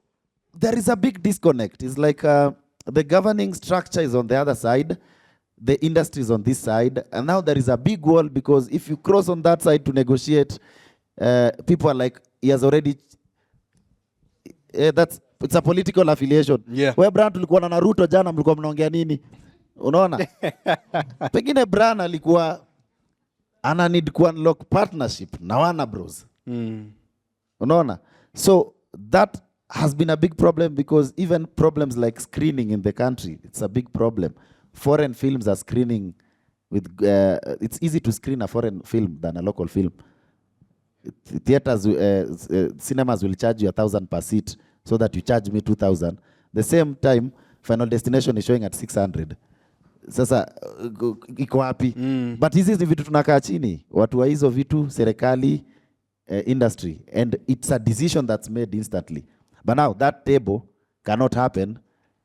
there is a big disconnect. It's like the governing structure is on the other side, the industry is on this side, and now there is a big wall, because if you cross on that side to negotiate, people are like, he has already, it's a political affiliation. Yeah. Where Brian tulikuwa na Ruto jana, mlikuwa mnaongea nini? Unaona? Pengine Brian alikuwa ana need to unlock partnership na Warner Bros. Unaona? So that has been a big problem, because even problems like screening in the country, it's a big problem. foreign films are screening with, it's easy to screen a foreign film than a local film. Theaters, cinemas will charge you 1,000 per seat so that you charge me 2,000. The same time, Final Destination is showing at 600. Sasa iko wapi? But hizi ni vitu tunakaa chini, watu wa hizo vitu, serikali, industry, and it's a decision that's made instantly. But now that table cannot happen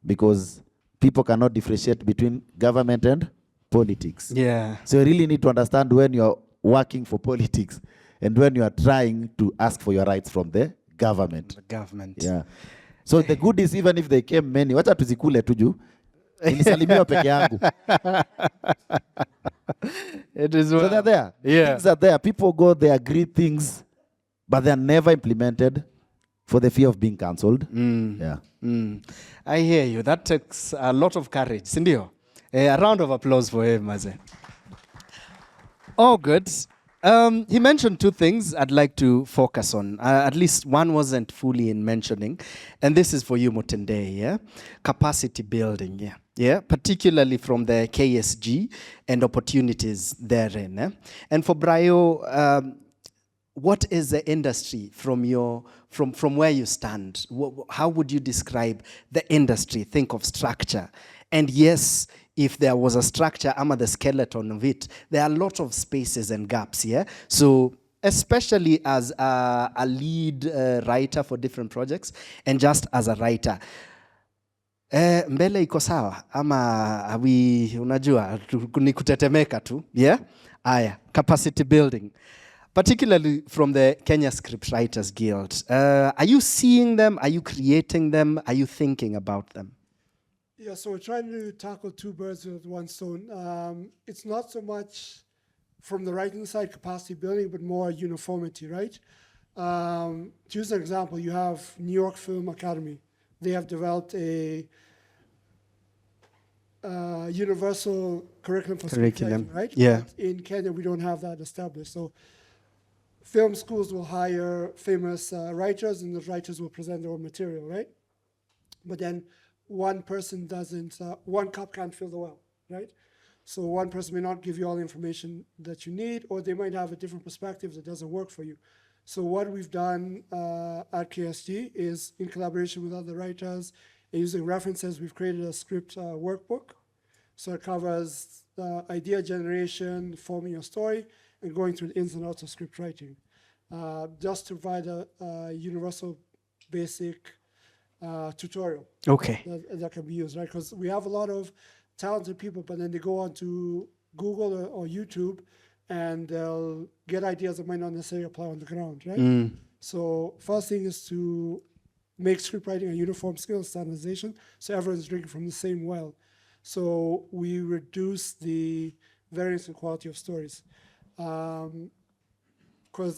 because people cannot differentiate between government and politics. Yeah. So you really need to understand when you're working for politics and when you are trying to ask for your rights from the government. The government. Yeah. So the good is, even if they came many, wacha tuzikule tuju. Nilisalimiwa peke yangu. It is So they're there. Yeah. Things are there. People go, they agree things, but they're never implemented for the fear of being cancelled. Yeah. I hear you. That takes a lot of courage. Sindio? A round of applause for him, Maze. Oh, good. He mentioned two things I'd like to focus on. At least one wasn't fully in mentioning. And this is for you, Mutendei, yeah? Capacity building, yeah. Yeah, particularly from the KSG and opportunities therein. Eh? And for Brayo, what is the industry from where you stand? How would you describe the industry? Think of structure. And yes, if there was a structure, ama the skeleton of it, there are a lot of spaces and gaps, yeah? So especially as a lead writer for different projects and just as a writer, mbele iko sawa ama unajua ni kutetemeka tu, yeah? Aya, capacity building. Particularly from the Kenya Script Writers Guild. Are you seeing them? Are you creating them? Are you thinking about them? Yeah, so we're trying to tackle two birds with one stone. It's not so much from the writing side, capacity building, but more uniformity, right? To use an example, you have New York Film Academy. They have developed a universal curriculum for screenwriting, right? Yeah. But in Kenya, we don't have that established. So film schools will hire famous writers, and those writers will present their own material, right? But then one person doesn't, one cup can't fill the well, right? So one person may not give you all the information that you need, or they might have a different perspective that doesn't work for you. So what we've done at KSG is, in collaboration with other writers and using references, we've created a script workbook. So it covers idea generation, forming your story, and going through the ins and outs of script writing. Just to provide a universal basic tutorial Okay. that can be used, right? Because we have a lot of talented people, but then they go on to Google or YouTube and they'll get ideas that might not necessarily apply on the ground, right? So first thing is to make scriptwriting a uniform skill, standardization, so everyone's drinking from the same well. So we reduce the variance in quality of stories. Because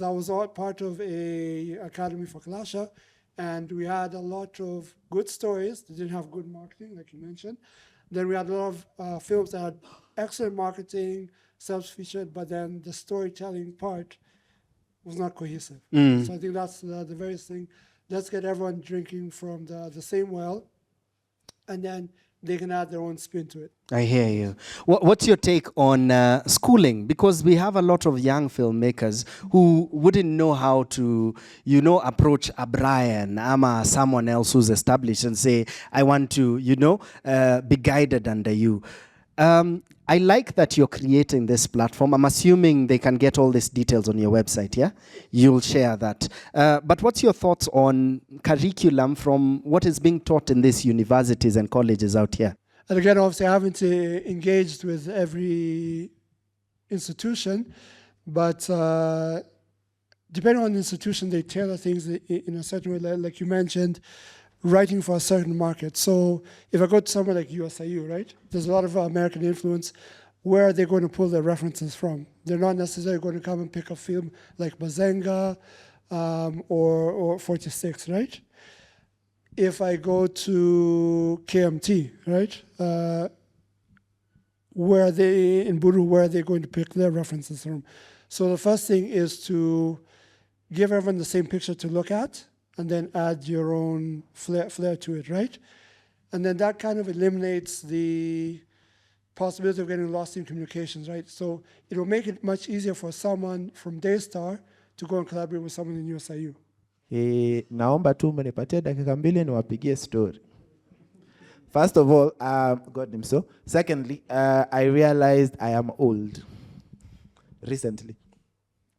I was all part of a academy for Kalasha, and we had a lot of good stories that didn't have good marketing, like you mentioned. Then we had a lot of films that had excellent marketing, self-featured, but then the storytelling part was not cohesive. So I think that's the various thing. Let's get everyone drinking from the same well, and then they can add their own spin to it. I hear you. What's your take on schooling? Because we have a lot of young filmmakers who wouldn't know how to, approach a Brian, ama someone else who's established and say, I want to, be guided under you. I like that you're creating this platform. I'm assuming they can get all these details on your website, yeah? You'll share that. But what's your thoughts on curriculum from what is being taught in these universities and colleges out here? And again, obviously, I haven't engaged with every institution, but depending on the institution, they tailor things in a certain way. Like you mentioned, writing for a certain market. So if I go to somewhere like USIU, right, there's a lot of American influence. Where are they going to pull their references from? They're not necessarily going to come and pick a film like Bazenga or 46, right? If I go to KMT, right, where are they, in Buru, where are they going to pick their references from? So the first thing is to give everyone the same picture to look at, and then add your own flair to it, right? And then that kind of eliminates the possibility of getting lost in communications, right? So it will make it much easier for someone from Daystar to go and collaborate with someone in USIU. Naomba tu mnipatie dakika mbili niwapigie story. First of all, God him so. Secondly, I realized I am old. Recently.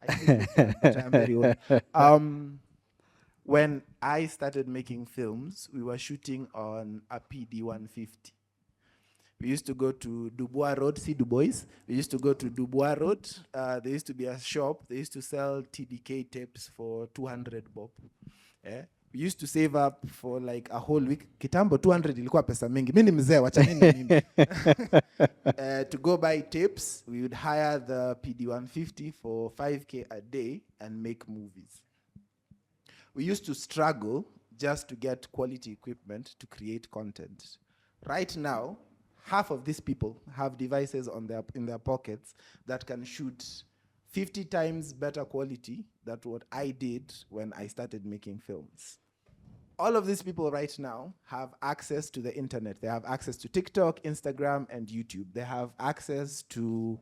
I think I am very old. When I started making films, we were shooting on a PD-150. We used to go to Dubois Road, see Dubois. We used to go to Dubois Road. There used to be a shop. They used to sell TDK tapes for 200 bob. Yeah? We used to save up for like a whole week. Kitambo 200 ilikuwa pesa mingi. Mimi mzee, wacha nini mimi. To go buy tapes, we would hire the PD-150 for 5K a day and make movies. We used to struggle just to get quality equipment to create content. Right now, half of these people have devices in their pockets that can shoot 50 times better quality than what I did when I started making films. All of these people right now have access to the internet. They have access to TikTok, Instagram, and YouTube. They have access to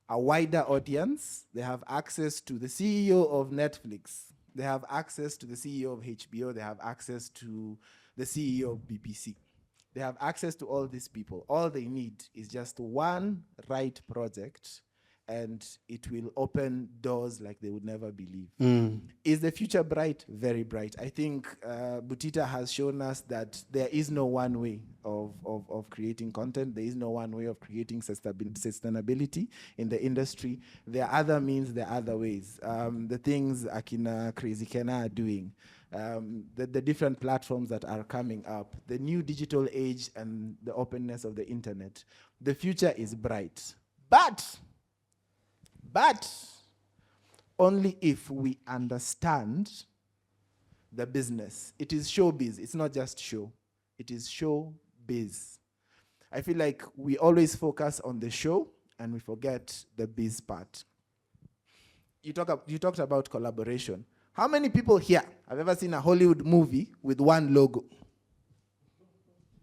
a wider audience. They have access to the CEO of Netflix. They have access to the CEO of HBO. They have access to the CEO of BBC. They have access to all these people. All they need is just one right project, and it will open doors like they would never believe. Is the future bright? Very bright. I think Butita has shown us that there is no one way of creating content. There is no one way of creating sustainability in the industry. There are other means, there are other ways. The things Akina Crazy Kena are doing, the different platforms that are coming up, the new digital age and the openness of the internet. The future is bright. But only if we understand the business. It is showbiz. It's not just show. It is showbiz. I feel like we always focus on the show and we forget the biz part. You talked about collaboration. How many people here have ever seen a Hollywood movie with one logo?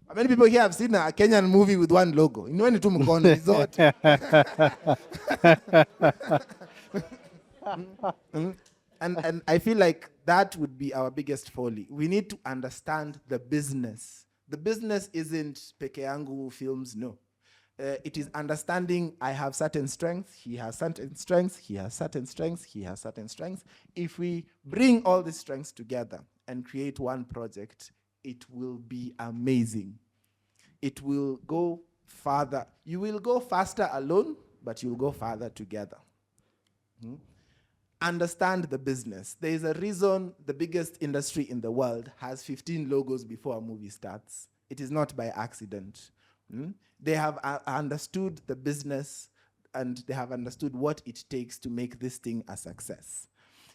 How many people here have seen a Kenyan movie with one logo? You know when you resort. And I feel like that would be our biggest folly. We need to understand the business. The business isn't peke yangu films, no. It is understanding I have certain strengths, he has certain strengths, he has certain strengths, he has certain strengths. If we bring all these strengths together and create one project, it will be amazing. It will go farther. You will go faster alone, but you'll go farther together. Understand the business. There is a reason the biggest industry in the world has 15 logos before a movie starts. It is not by accident. They have understood the business and they have understood what it takes to make this thing a success.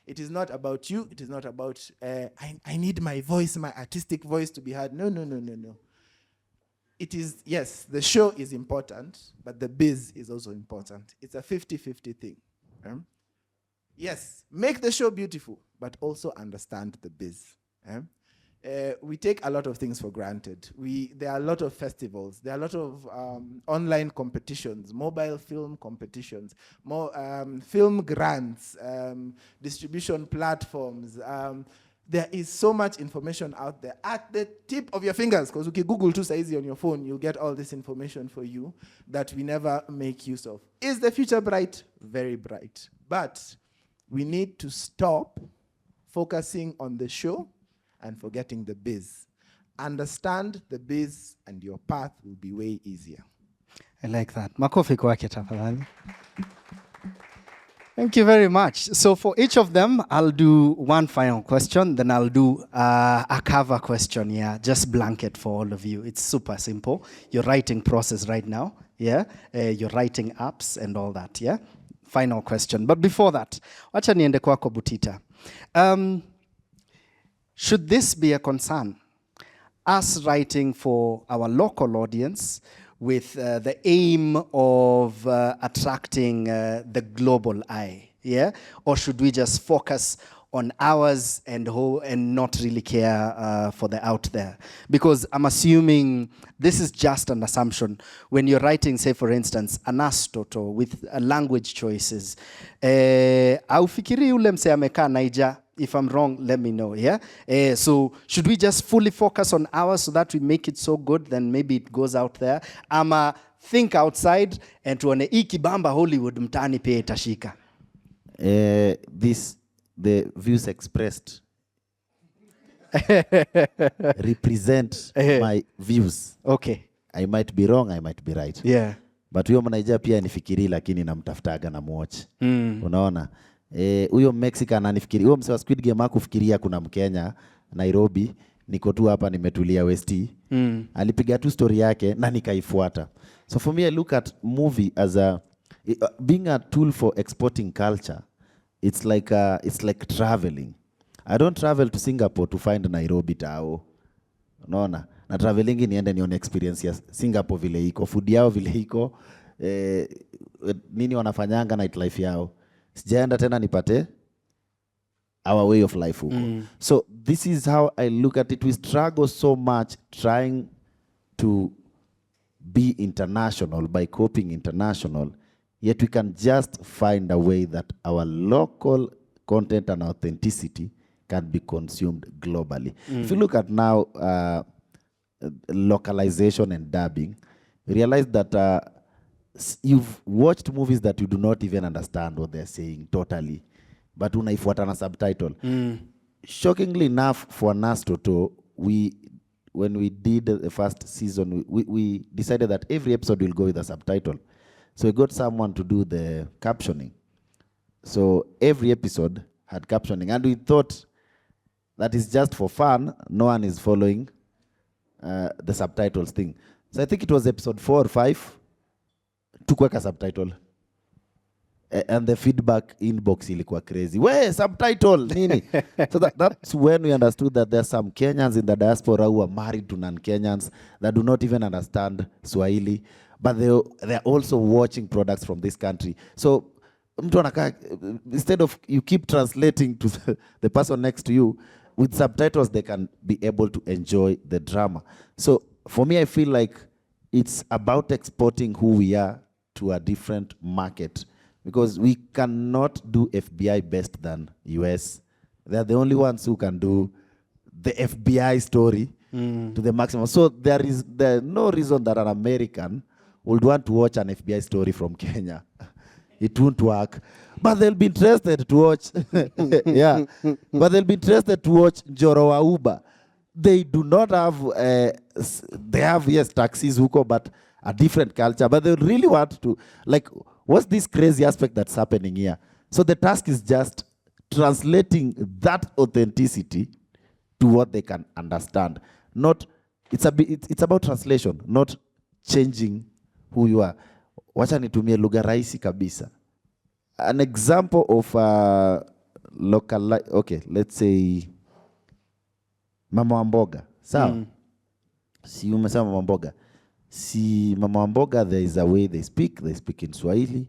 It is not about you. It is not about, I need my voice, my artistic voice to be heard. No. It is, yes, the show is important, but the biz is also important. It's a 50-50 thing. Yes, make the show beautiful, but also understand the biz. We take a lot of things for granted. There are a lot of festivals. There are a lot of online competitions, mobile film competitions, more film grants, distribution platforms. There is so much information out there at the tip of your fingers, because you Google too easy on your phone, you'll get all this information for you that we never make use of. Is the future bright? Very bright. But we need to stop focusing on the show and forgetting the biz. Understand the biz and your path will be way easier. I like that. Makofi kwake tafadhali. Thank you very much. So for each of them, I'll do one final question, then I'll do a cover question, just blanket for all of you. It's super simple. Your writing process right now, your writing apps and all that, Final question. But before that, wacha niende kwako Butita. Should this be a concern? Us writing for our local audience with the aim of attracting the global eye, Or should we just focus on ours and not really care for the out there. Because I'm assuming, this is just an assumption, when you're writing, say for instance, an astoto with language choices, aufikiri ule mse amekaa Naija. If I'm wrong, let me know, yeah? So should we just fully focus on ours so that we make it so good, then maybe it goes out there? Ama think outside and tuone ikibamba Hollywood mtaani pia itashika. The views expressed represent my views. Okay. I might be wrong, I might be right. Yeah. But huyo mnaija pia nifikiri lakini namtafutaga na muwatch. Unaona? Huyo Mexican anifikiri. Huyo mse wa Squid Game hakufikiria kuna Mkenya Nairobi. Niko tu hapa nimetulia West. Alipiga tu story yake na nikaifuata. So for me, I look at movie as being a tool for exporting culture. It's like traveling. I don't travel to Singapore to find Nairobi tao. Unaona? Na traveling niende nione experience ya Singapore vile iko, food yao vile iko, nini wanafanyanga nightlife yao. Sijaenda tena nipate our way of life huko. So this is how I look at it. We struggle so much trying to be international by copying international, yet we can just find a way that our local content and authenticity can be consumed globally. If you look at now localization and dubbing, realize that you've watched movies that you do not even understand what they're saying totally, but unaifuata na subtitle. Shockingly enough, for us Toto, when we did the first season, we decided that every episode will go with a subtitle. So we got someone to do the captioning. So every episode had captioning, and we thought that is just for fun. No one is following the subtitles thing. So I think it was episode 4 or 5 to kuweka subtitle. And the feedback inbox ilikuwa crazy. Where subtitle nini? So that's when we understood that there are some Kenyans in the diaspora who are married to non-Kenyans that do not even understand Swahili, but they're also watching products from this country. So mtu anakaa, instead of you keep translating to the person next to you, with subtitles they can be able to enjoy the drama. So for me, I feel like it's about exporting who we are to a different market, because we cannot do FBI best than US. They're the only ones who can do the FBI story to the maximum. So there's no reason that an American would want to watch an FBI story from Kenya. It won't work. But they'll be interested to watch. Yeah. But they'll be interested to watch Njoro wa Uber. They do not have, they have, yes, taxis, huko, but a different culture. But they really want to, like, what's this crazy aspect that's happening here? So the task is just translating that authenticity to what they can understand. Not, it's about translation, not changing who you are. Wacha nitumie lugha rahisi kabisa. An example of local, okay, let's say mama wa mboga. Sawa? Si umesema mama mboga. Si mama wa mboga, there is a way they speak in Swahili,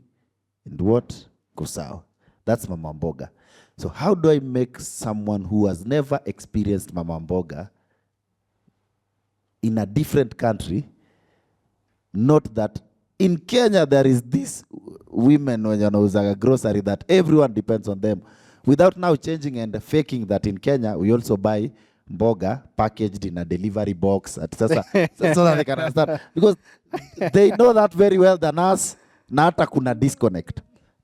and what? Kusao. That's mama mboga. So how do I make someone who has never experienced mama mboga in a different country, not that in Kenya there is this women when you know a grocery that everyone depends on them, without now changing and faking that in Kenya we also buy mboga packaged in a delivery box at so that they can understand, because they know that very well than us. Na hata kuna disconnect.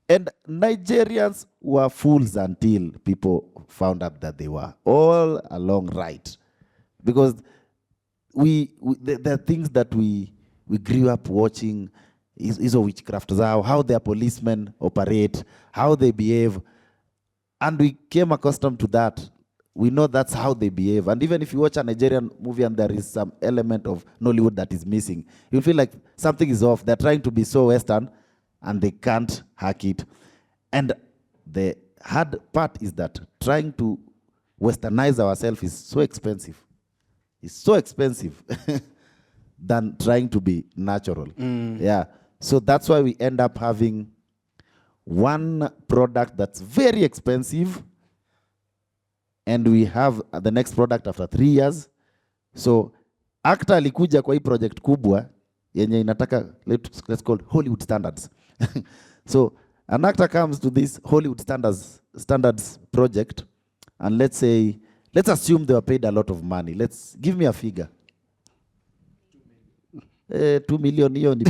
And Nigerians were fools until people found out that they were all along right, because there are things that we grew up watching. Is a witchcraft, how their policemen operate, how they behave, and we came accustomed to that. We know that's how they behave. And even if you watch a Nigerian movie and there is some element of Nollywood that is missing, you'll feel like something is off. They're trying to be so Western and they can't hack it. And the hard part is that trying to Westernize ourselves is so expensive. It's so expensive than trying to be natural. Yeah. So that's why we end up having one product that's very expensive and we have the next product after 3 years. So actor alikuja kwa hii project kubwa yenye inataka let's call Hollywood standards. So an actor comes to this Hollywood standards project, and let's assume they were paid a lot of money. Let's give me a figure. 2 million hiyo ni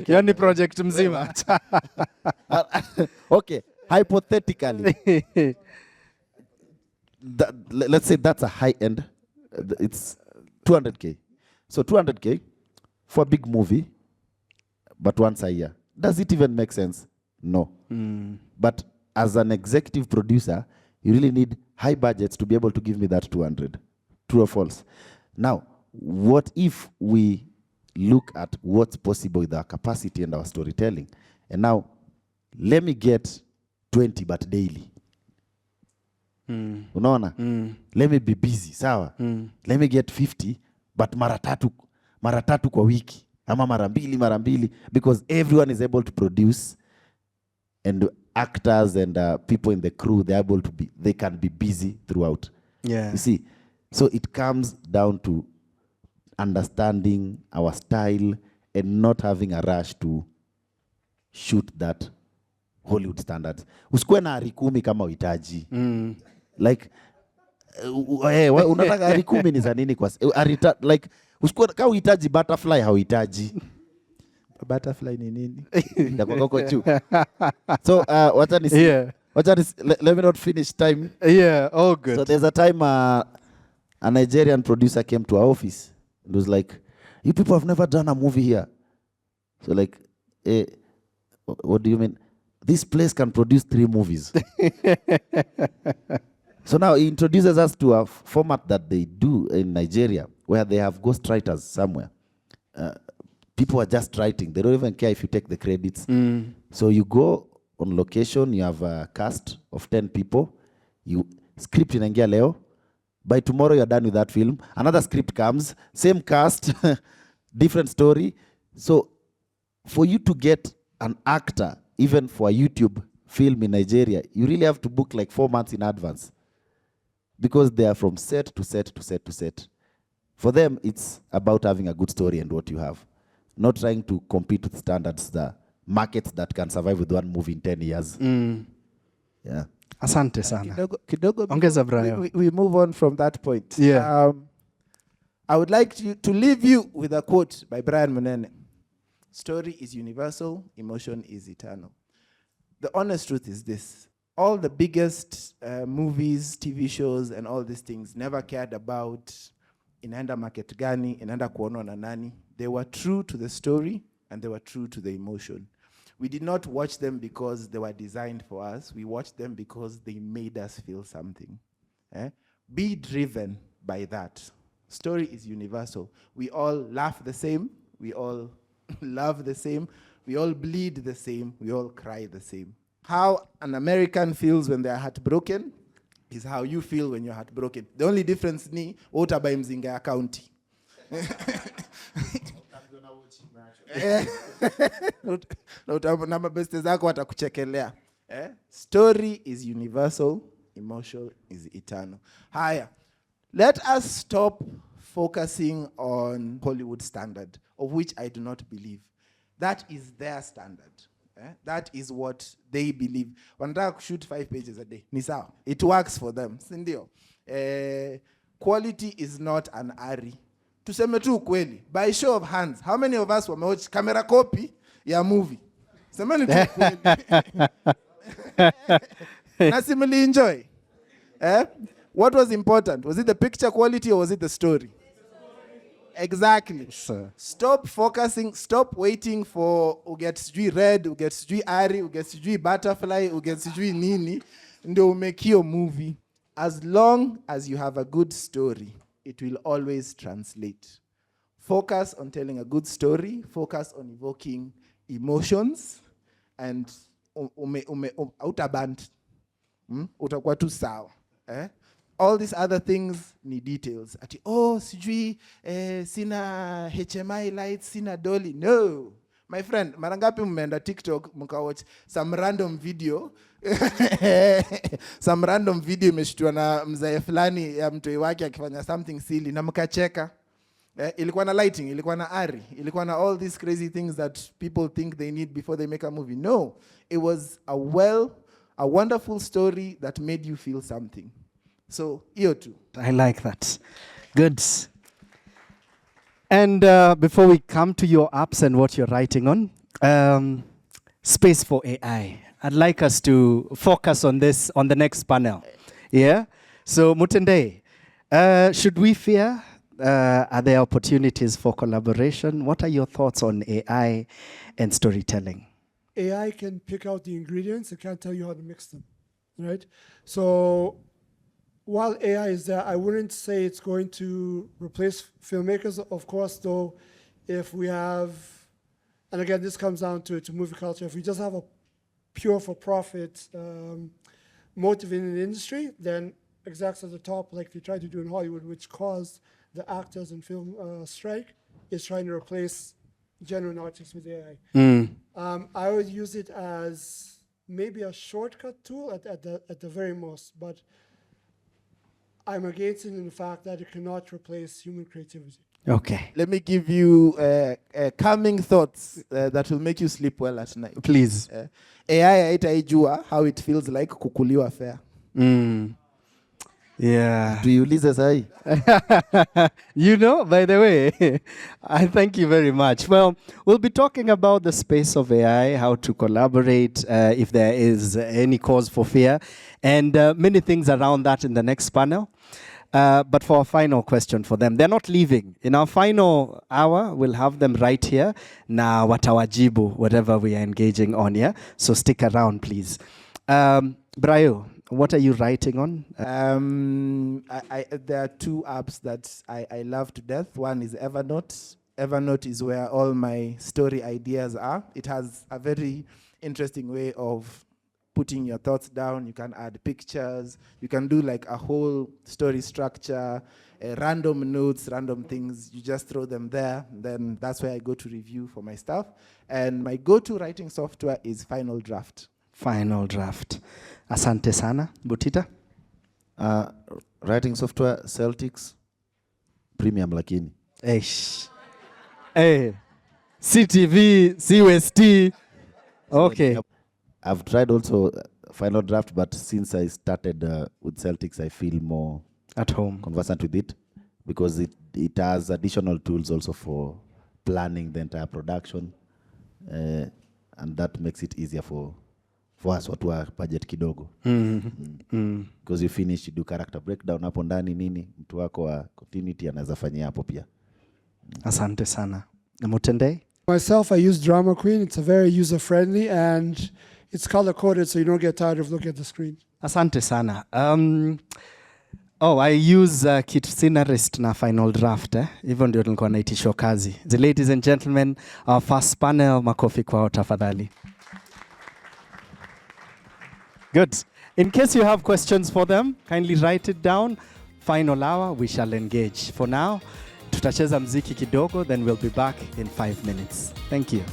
hiyo ni project mzima. Okay, hypothetically. Let's say that's a high end. It's 200K. So 200K for a big movie, but once a year. Does it even make sense? No. But as an executive producer, you really need high budgets to be able to give me that 200. True or false? Now, what if we look at what's possible with our capacity and our storytelling? And now, let me get 20 but daily. Unaona? Let me be busy, sawa? Let me get 50 but mara tatu kwa wiki. Ama mara mbili, because everyone is able to produce, and actors and people in the crew, they can be busy throughout. Yeah. You see, so it comes down to understanding our style and not having a rush to shoot that Hollywood standards. Usikuwe na ari 10 kama uhitaji. Like unataka ari 10 ni za nini kwa like usikuwe kama uhitaji butterfly hauhitaji. Butterfly ni nini? Ndakoko juu. So let me not finish time. Yeah, all good. So there's a time a Nigerian producer came to our office and was like, "You people have never done a movie here." So like, what do you mean? This place can produce 3 movies. So now he introduces us to a format that they do in Nigeria, where they have ghostwriters somewhere. People are just writing. They don't even care if you take the credits. So you go on location, you have a cast of 10 people, you script inaingia leo. By tomorrow you're done with that film. Another script comes, same cast, different story. So for you to get an actor, even for a YouTube film in Nigeria, you really have to book like 4 months in advance, because they are from set to set to set to set. For them, it's about having a good story and what you have, not trying to compete with standards, the markets that can survive with one movie in 10 years. Yeah. Asante sana. Kidogo, Ongeza Brian. we move on from that point. Yeah. I would like to leave you with a quote by Brian Munene. Story is universal, emotion is eternal. The honest truth is this. All the biggest movies, TV shows, and all these things never cared about inaenda market gani, inaenda kuonwa na nani. They were true to the story, and they were true to the emotion. We did not watch them because they were designed for us. We watched them because they made us feel something. Be driven by that. Story is universal. We all laugh the same. We all love the same. We all bleed the same. We all cry the same. How an American feels when they are heartbroken is how you feel when you're heartbroken. The only difference ni utaba Mzinga ya county. Na mabeste zako watakuchekelea. Story is universal, emotion is eternal. Haya, let us stop focusing on Hollywood standard, of which I do not believe. That is their standard. That is what they believe. Wanataka shoot 5 pages a day. Ni sawa. It works for them. Sindio? Quality is not an ari. Tuseme tu ukweli. By show of hands, how many of us wamewatch camera copy ya movie? Semeni tu ukweli. Na simili enjoy. What was important? Was it the picture quality or was it the story? Exactly. Sir. Stop focusing, stop waiting for uget sijui red, uget sijui ari, uget sijui butterfly, uget sijui nini, ndio umake your movie. As long as you have a good story, it will always translate. Focus on telling a good story, focus on evoking emotions, and utaband. Utakuwa tu sawa. All these other things need details. Sijui, sina HMI lights, sina dolly. No. My friend, mara ngapi mmeenda TikTok mkawatch some random video some random video imeshutwa na mzae fulani ya mtoi wake akifanya something silly na mkacheka. Ilikuwa na lighting, ilikuwa na ari, ilikuwa na all these crazy things that people think they need before they make a movie. No, it was a wonderful story that made you feel something. So, hiyo tu. I like that. Good. And before we come to your apps and what you're writing on, space for AI. I'd like us to focus on this on the next panel. Yeah? So, Mutendei, should we fear? Are there opportunities for collaboration? What are your thoughts on AI and storytelling? AI can pick out the ingredients. It can't tell you how to mix them, right? So while AI is there, I wouldn't say it's going to replace filmmakers. Of course, though, if we have, and again, this comes down to movie culture, if we just have a pure for-profit motive in the industry, then execs at the top, like they try to do in Hollywood, which caused the actors in film strike, is trying to replace genuine artists with AI. I would use it as maybe a shortcut tool at the very most, but I'm against it in the fact that it cannot replace human creativity. Okay. Let me give you calming thoughts that will make you sleep well at night. Please. AI haitaijua how it feels like kukuliwa fair. Yeah. Do you listen, Sai? You know, by the way, I thank you very much. Well, we'll be talking about the space of AI, how to collaborate, if there is any cause for fear, and many things around that in the next panel. But for a final question for them, they're not leaving. In our final hour, we'll have them right here. Na watawajibu, whatever we are engaging on, yeah? So stick around, please. Brayo, what are you writing on? There are two apps that I love to death. One is Evernote. Evernote is where all my story ideas are. It has a very interesting way of putting your thoughts down. You can add pictures. You can do like a whole story structure, random notes, random things. You just throw them there. Then that's where I go to review for my stuff. And my go-to writing software is Final Draft. Final Draft. Asante sana. Butita? Writing software, Celtics, premium lakini. Eish. Hey. CTV, CUST. Okay. I've tried also Final Draft, but since I started with Celtics, I feel more at home conversant with it because it has additional tools also for planning the entire production, and that makes it easier for us watu wa budget kidogo. Because you finish, you do character breakdown hapo ndani nini, mtu wako wa continuity anaweza fanyia hapo pia. Asante sana. Mutendei? Myself, I use Drama Queen. It's a very user-friendly and it's color-coded so you don't get tired of looking at the screen. Asante sana. I use Kit Scenarist na Final Draft. Hivyo ndio nilikuwa naitishwa kazi. The ladies and gentlemen, our first panel, makofi kwao tafadhali. Good. In case you have questions for them, kindly write it down. Final hour, we shall engage. For now, tutacheza mziki kidogo, then we'll be back in 5 minutes. Thank you.